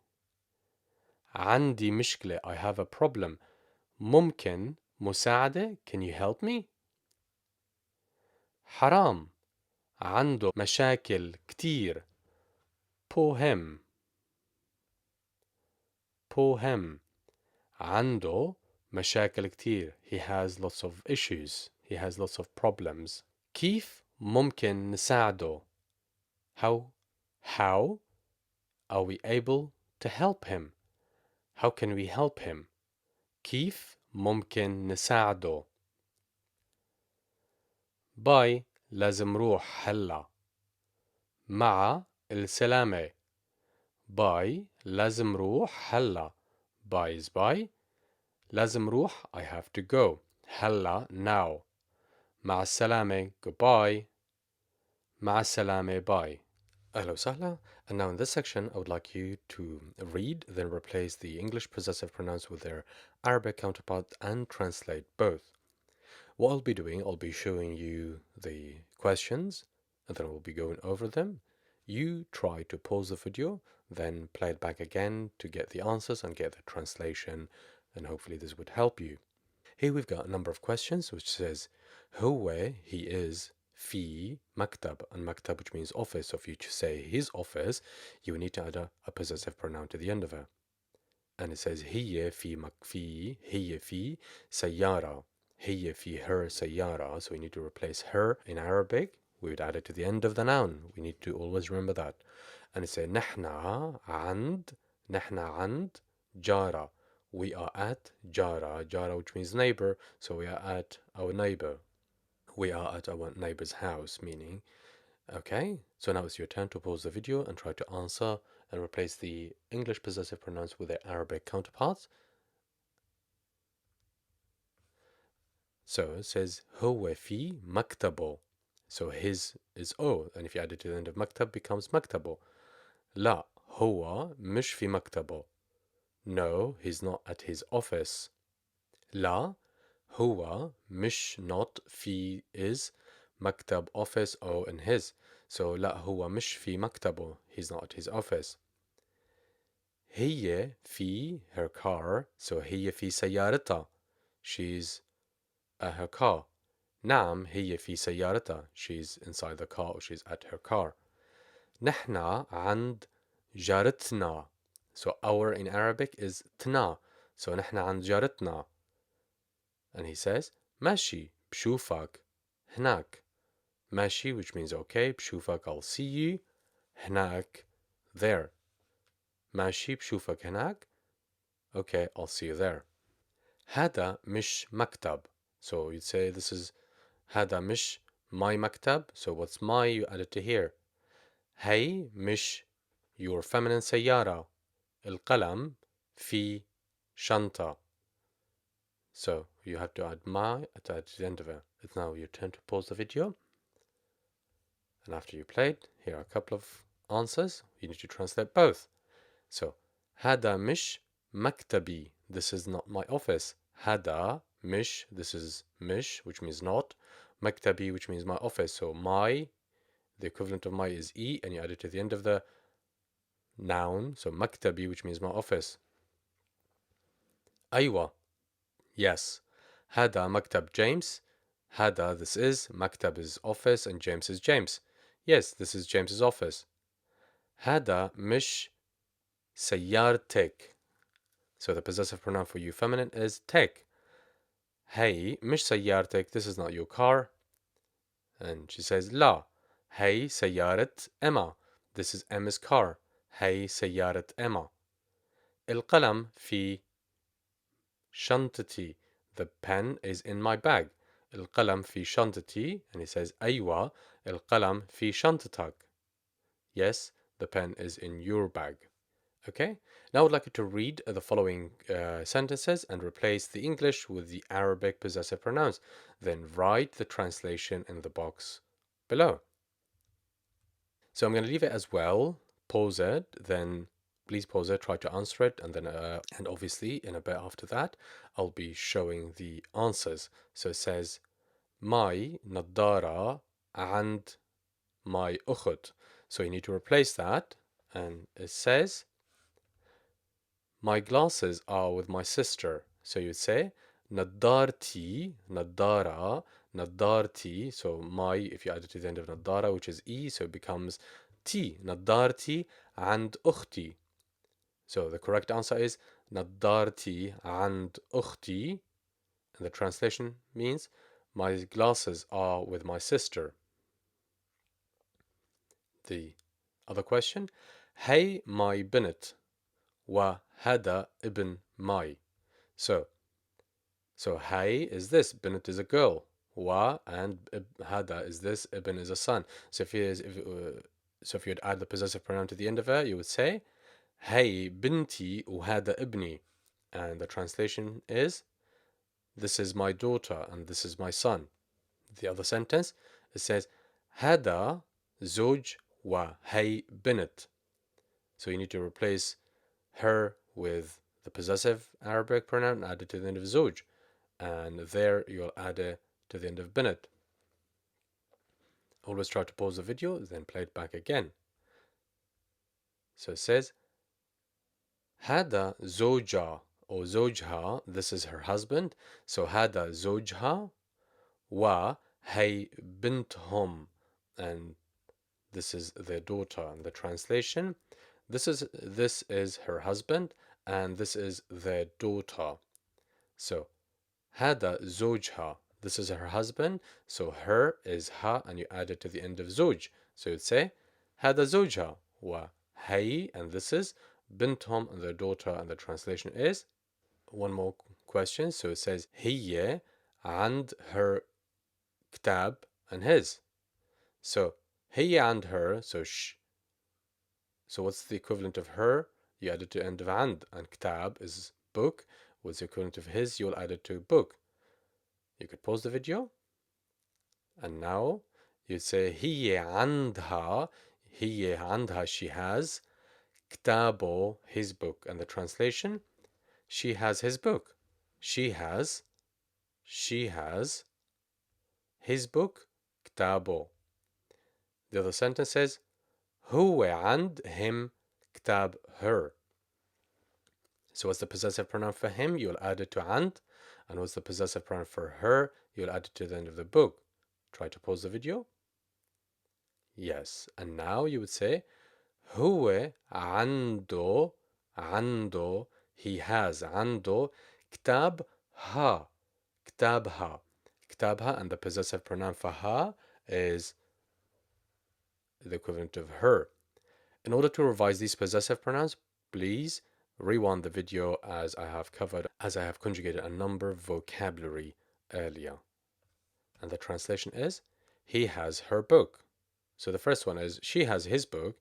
عندي مشكلة. I have a problem. ممكن مساعدة? Can you help me? حرام. عنده مشاكل كتير. På hem. عنده مشاكل كتير. He has lots of issues. He has lots of problems. كيف ممكن نساعده? How are we able to help him? How can we help him? كيف ممكن نساعده؟ باي, لازم روح هلا. مع السلامة. باي, لازم روح هلا. Bye is bye. لازم روح, I have to go. هلا, now. مع السلامة, goodbye. مع السلامة, bye. Ahla sahla. And now in this section, I would like you to read, then replace the English possessive pronouns with their Arabic counterpart and translate both. What I'll be doing, I'll be showing you the questions, and then we'll be going over them. You try to pause the video, then play it back again to get the answers and get the translation, and hopefully this would help you. Here we've got a number of questions which says هو he is في مكتب, and مكتب which means office. So if you say his office, you need to add a possessive pronoun to the end of it. And it says هي في سيارة. هي في her سيارة. So we need to replace her in Arabic. We would add it to the end of the noun. We need to always remember that. And it says نحن عند جارة. We are at Jara, Jara which means neighbor, so we are at our neighbor. We are at our neighbor's house, meaning, okay, so now it's your turn to pause the video and try to answer and replace the English possessive pronouns with their Arabic counterparts. So it says هو في مكتبه. So his is O, and if you add it to the end of مكتب becomes مكتبه. لا هو مش في مكتبه. No, he's not at his office. لا هو مش not في is مكتب office O in his. So لا هو مش في مكتبه. He's not at his office. هي في her car. So هي في سيارتها. She's at her car. نعم هي في سيارتها. She's inside the car or she's at her car. نحن عند جارتنا. So our in Arabic is تنا. So نحن عند جارتنا. And he says ماشي بشوفك هناك. ماشي which means okay. بشوفك I'll see you. هناك there. ماشي بشوفك هناك. Okay, I'll see you there. هذا مش مكتب. So you'd say this is هذا مش my مكتب. So what's my? You add it to here. هي مش your feminine سيارة. القلم في شنطة. So you have to add my at the end of it. It's now your turn to pause the video. And after you played, here are a couple of answers. You need to translate both. So هذا مش مكتبي. This is not my office. هذا مش, this is مش, which means not. مكتبي, which means my office. So my, the equivalent of my is E, and you add it to the end of the noun. So مكتبي, which means my office. أيوة. Yes. هذا مكتب James. هذا, this is, مكتب is office, and James is James. Yes, this is James's office. هذا مش سيارتك. So the possessive pronoun for you feminine is تك. هي مش سيارتك. This is not your car. And she says لا. هي سيارة Emma. This is Emma's car. هي سيارة Emma. القلم في شنطتي. The pen is in my bag. القلم في شنطتي. And he says أيوة. القلم في شنطتك. Yes, the pen is in your bag. Okay, now I would like you to read the following sentences and replace the English with the Arabic possessive pronouns. Then write the translation in the box below. So I'm going to leave it as well. Pause it, then please pause it, try to answer it, and then and obviously in a bit after that, I'll be showing the answers. So it says my نظارة عند my أخت. So you need to replace that, and it says my glasses are with my sister. So you'd say نظارتي, نظارة, نظارتي. So my, if you add it to the end of نظارة, which is E, so it becomes T. نظارتي عند أختي. So the correct answer is نظارتي عند أختي. And the translation means my glasses are with my sister. The other question, هي my بنت وهذا ابن my. So هي is this, بنت is a girl, wa and هذا is this, ibn is a son. So if you'd add the possessive pronoun to the end of it, you would say هي بنتي وهذا ابني. And the translation is this is my daughter and this is my son. The other sentence, it says هذا زوج وهي بنت. So you need to replace her with the possessive Arabic pronoun and add it to the end of زوج. And there you'll add it to the end of بنت. Always try to pause the video, then play it back again. So it says هذا زوجها or زوجها, this is her husband. So هذا زوجها وهي بنتهم, and this is their daughter. And the translation, this is her husband and this is their daughter. So هذا زوجها, this is her husband, so her is ha and you add it to the end of زوج. So you'd say هذا زوجها وهي, and this is بنتهم and their daughter, and the translation is, one more question. So it says هي عند her كتاب and his. So هي and her, so what's the equivalent of her? You add it to the end of عند, and كتاب is book. What's the equivalent of his? You'll add it to book. You could pause the video, and now you'd say هي عندها she has كتابه, his book, and the translation, she has his book. She has his book كتابه. The other sentence says هو عند him كتاب her. So what's the possessive pronoun for him? You'll add it to عند. And what's the possessive pronoun for her? You'll add it to the end of the book. Try to pause the video. Yes. And now you would say هو عنده he has عنده كتابها and the possessive pronoun for her is the equivalent of her. In order to revise these possessive pronouns, please rewind the video as I have conjugated a number of vocabulary earlier. And the translation is he has her book. So the first one is she has his book,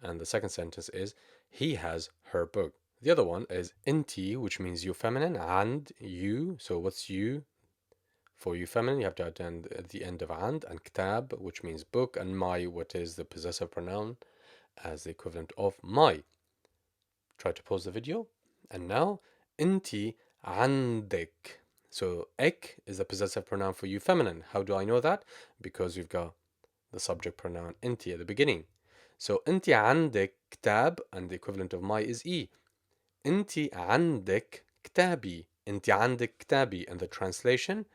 and the second sentence is he has her book. The other one is inti, which means you feminine, and you. So what's you? For you feminine, you have to add at the end of and kitab, which means book, and my, what is the possessive pronoun as the equivalent of my. Try to pause the video. And now inti عندك. So ek is the possessive pronoun for you feminine. How do I know that? Because we've got the subject pronoun inti at the beginning. So inti عندك كتاب, and the equivalent of my is e. Inti عندك كتابي. Inti عندك كتابي, and the translation,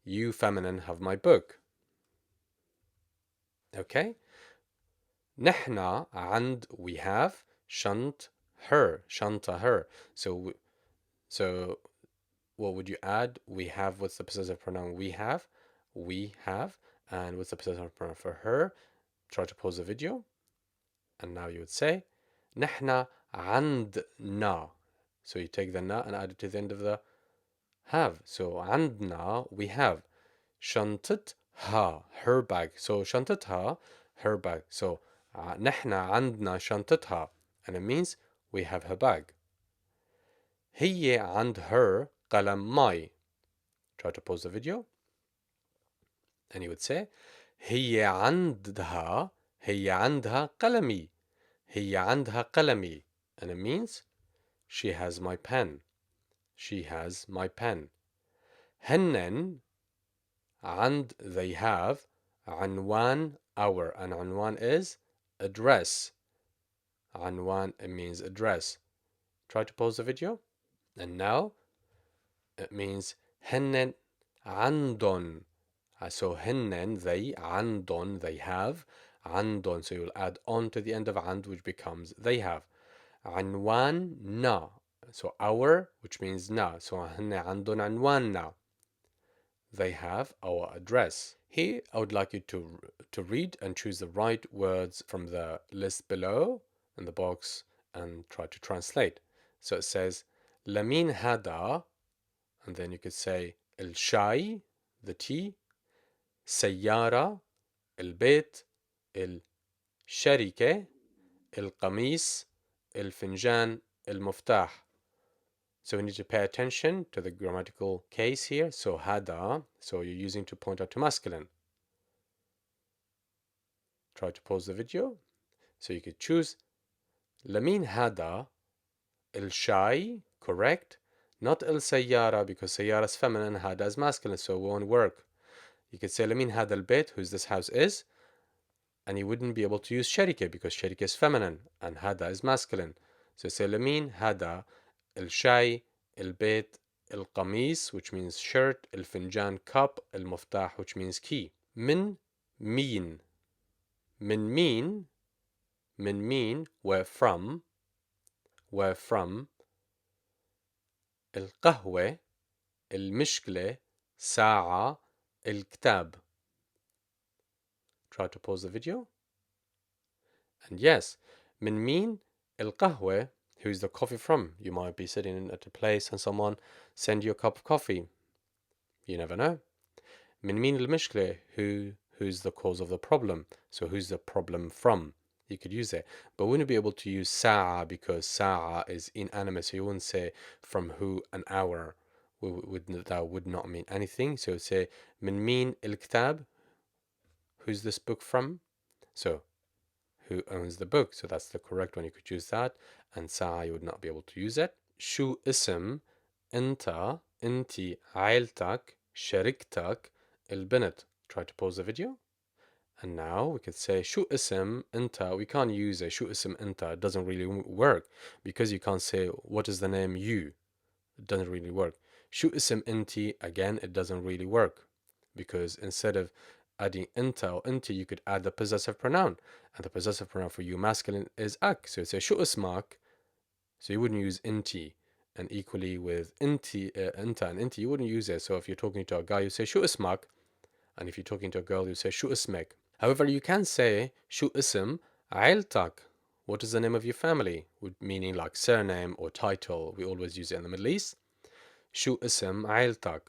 you feminine have my book. Okay? نحنا عند, we have, شنط her, شنطة her. So what would you add? We have, what's the possessive pronoun? We have, and what's the possessive pronoun for her? Try to pause the video. And now you would say نحنا عندنا. So you take the na and add it to the end of the have. So عندنا, we have. شنطتها, her bag. So شنطتها, her bag. So نحنا عندنا شنطتها, and it means we have her bag. هي عند her قلم ماي. Try to pause the video. And you would say هي عندها قلمي. هي عندها قلمي. And it means she has my pen. She has my pen. هنن عند, they have, عنوان, our, and عنوان is address. عنوان, it means address. Try to pause the video. And now it means هنن عندن. So هنن, they, عندن, they have, عندن, so you'll add on to the end of عند, which becomes they have. عنوان نا, so our, which means na, so هن عندن عنواننا. They have our address. Here, I would like you to read and choose the right words from the list below in the box and try to translate. So it says لمين هذا, and then you could say الشاي, the tea, سيارة, البيت, الشركة, القميص, الفنجان, المفتاح. So we need to pay attention to the grammatical case here. So هذا, so you're using to point out to masculine. Try to pause the video. So you could choose لمين هذا الشاي, correct. Not السيارة because سيارة is feminine, هذا is masculine, so it won't work. You could say لمين هذا البيت, whose this house is, and you wouldn't be able to use شركة because شركة is feminine and هذا is masculine. So say لمين هذا الشاي, البيت, القميص, which means shirt, الفنجان cup, المفتاح, which means key. من مين, من مين, where from, القهوة, المشكلة, ساعة, الكتاب. Try to pause the video. And yes, من مين القهوة, who's the coffee from? You might be sitting at a place and someone send you a cup of coffee. You never know. من مين المشكلة, who's the cause of the problem? So who's the problem from? You could use it, but wouldn't be able to use ساعة because ساعة is inanimate, so you wouldn't say from who an hour. That would not mean anything. So say من مين الكتاب, who's this book from? So who owns the book? So that's the correct one. You could use that. And ساعة you would not be able to use it. شو اسم أنت, أنتي, عائلتك, شركتك, البنت. Try to pause the video. And now we could say شو اسم أنت. We can't use a شو اسم أنت. It doesn't really work because you can't say what is the name you. It doesn't really work. شو اسم أنتي, again, it doesn't really work because instead of adding أنت or أنتي, you could add the possessive pronoun. And the possessive pronoun for you masculine is أك. So it's شو اسمك. So you wouldn't use أنتي. And equally with أنتي, أنت and أنتي, you wouldn't use it. So if you're talking to a guy, you say شو اسمك. And if you're talking to a girl, you say شو اسمك. However, you can say شو اسم عائلتك. What is the name of your family? Meaning like surname or title. We always use it in the Middle East. شو اسم عائلتك.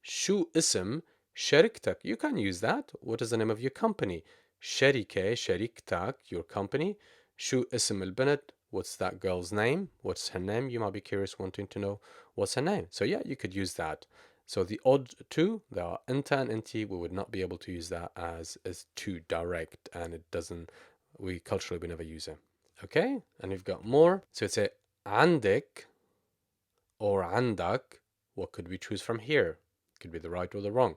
شو اسم شركتك. You can use that. What is the name of your company? شركة, شركتك, your company. شو اسم البنت. What's that girl's name? What's her name? You might be curious wanting to know what's her name. So yeah, you could use that. So the odd two, there are أنت and أنتي, we would not be able to use that as too direct, and it doesn't, we culturally we never use it. Okay, and we've got more. So it's a عندك or عندك. What could we choose from here? It could be the right or the wrong.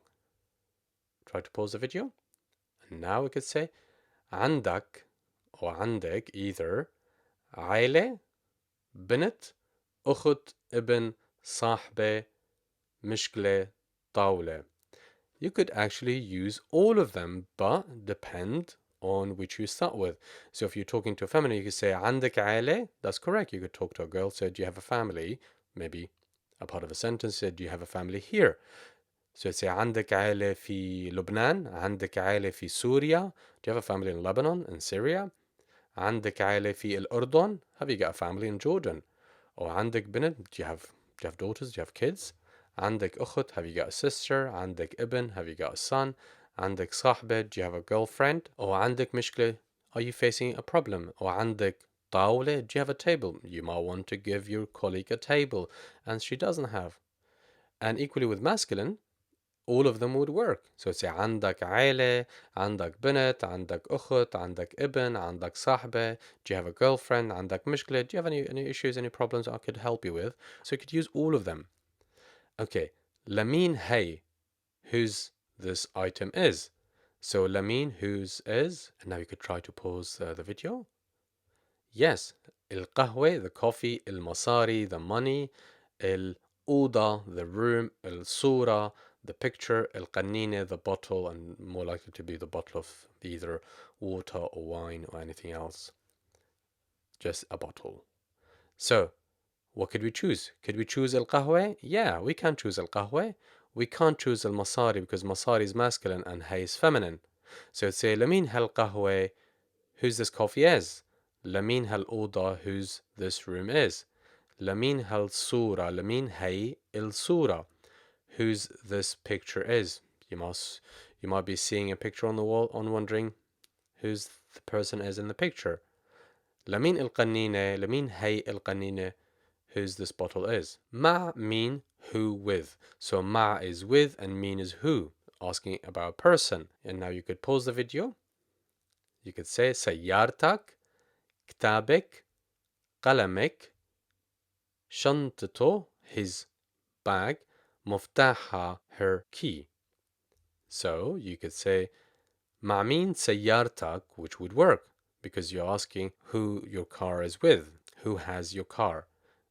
Try to pause the video. And now we could say عندك or عندك either عائلة, بنت, أخت, ابن, صاحبة, مشكلة, طاولة. You could actually use all of them, but depend on which you start with. So if you're talking to a feminine, you could say عندك عائلة. That's correct. You could talk to a girl, say, do you have a family? Maybe a part of a sentence said, do you have a family here? So say عندك عائلة في لبنان. عندك عائلة في سوريا. Do you have a family in Lebanon and Syria? عندك عائلة في الأردن. Have you got a family in Jordan? Or عندك بنت. Do you have daughters? Do you have kids? عندك أخت. Have you got a sister? عندك ابن. Have you got a son? عندك صاحبة. Do you have a girlfriend? Or عندك مشكلة. Are you facing a problem? Or عندك طاولة. Do you have a table? You might want to give your colleague a table, and she doesn't have. And equally with masculine, all of them would work. So say عندك عائلة, عندك بنت, عندك أخت, عندك ابن, عندك صاحبة. Do you have a girlfriend? عندك مشكلة. Do you have any issues, any problems I could help you with? So you could use all of them. Okay, لمين هي, whose this item is. So لمين, whose is, and now you could try to pause the video. Yes, القهوة, the coffee, المصاري, the money, الأوضة, the room, الصورة, the picture, القنينة, the bottle, and more likely to be the bottle of either water or wine or anything else. Just a bottle. So, what could we choose? Could we choose القهوة? Yeah, we can choose القهوة. We can't choose المصاري because مصاري is masculine and هي is feminine. So say لمين هالقهوة, whose this coffee is. لمين هالأوضة, whose this room is. لمين هالصورة, لمين هي الصورة, whose this picture is. You might be seeing a picture on the wall and wondering whose the person is in the picture. لمين القنينة, لمين هي القنينة, whose this bottle is. مع mean who with. So مع is with and mean is who, asking about a person. And now you could pause the video. you could say سيارتك, كتابك, قلمك, شنطته, his bag, مفتاحها, her key. So you could say مع مين سيارتك, which would work because you're asking who your car is with, who has your car.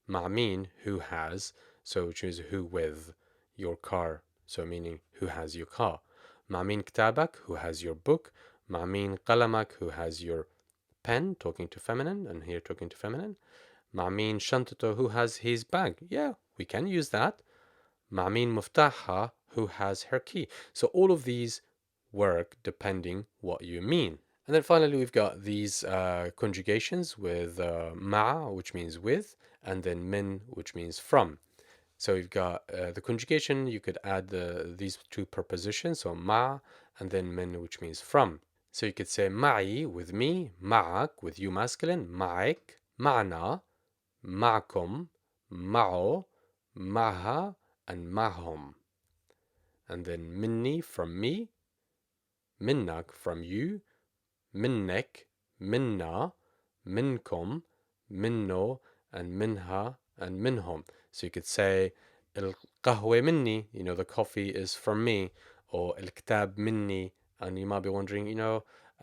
مع مين, who has, so choose who with your car, so meaning who has your car. مع مين كتابك, who has your book. مع مين قلمك, who has your pen, talking to feminine, and here talking to feminine. مع مين شنطته, who has his bag. Yeah, we can use that. مع مين مفتاحها, who has her key. So all of these work depending what you mean. And then finally, we've got these conjugations with مع, which means with, and then min, which means from. So we've got the conjugation, you could add these two prepositions, so مع, and then min, which means from. So you could say معي, with me, معك, with you masculine, معك, معنا, معكم, معه, معها, and معهم. And then مني, from me, منك, from you, منك, منا, منكم, منه, and منها, and منهم. So you could say القهوة مني, the coffee is from me, or الكتاب مني, and you might be wondering,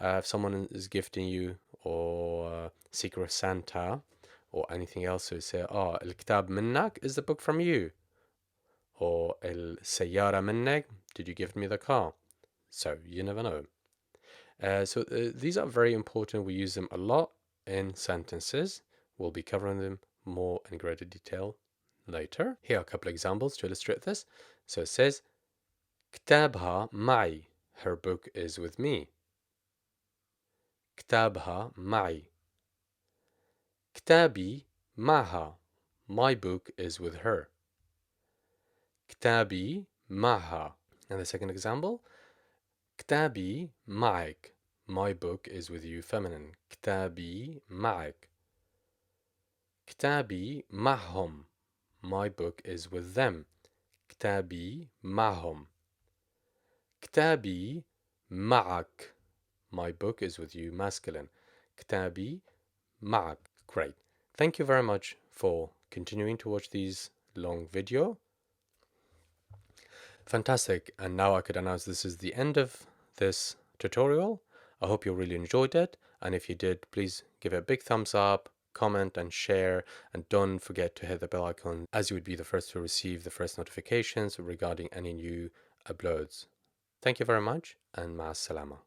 if someone is gifting you, or Secret Santa, or anything else, so you say, الكتاب منك, is the book from you? Or السيارة منك, did you give me the car? So you never know. So these are very important. We use them a lot in sentences. We'll be covering them more in greater detail later. Here are a couple of examples to illustrate this. So it says كتابها معي, her book is with me. كتابها معي. كتابي معها, my book is with her. كتابي معها. And the second example, كتابي معك, my book is with you, feminine. كتابي معك. كتابي معهم, my book is with them. كتابي معهم. كتابي معك, my book is with you, masculine. كتابي معك. Great. Thank you very much for continuing to watch these long video. Fantastic. And now I could announce this is the end of this tutorial. I hope you really enjoyed it. And if you did, please give it a big thumbs up, comment and share. And don't forget to hit the bell icon, as you would be the first to receive the first notifications regarding any new uploads. Thank you very much, and ma'as salama.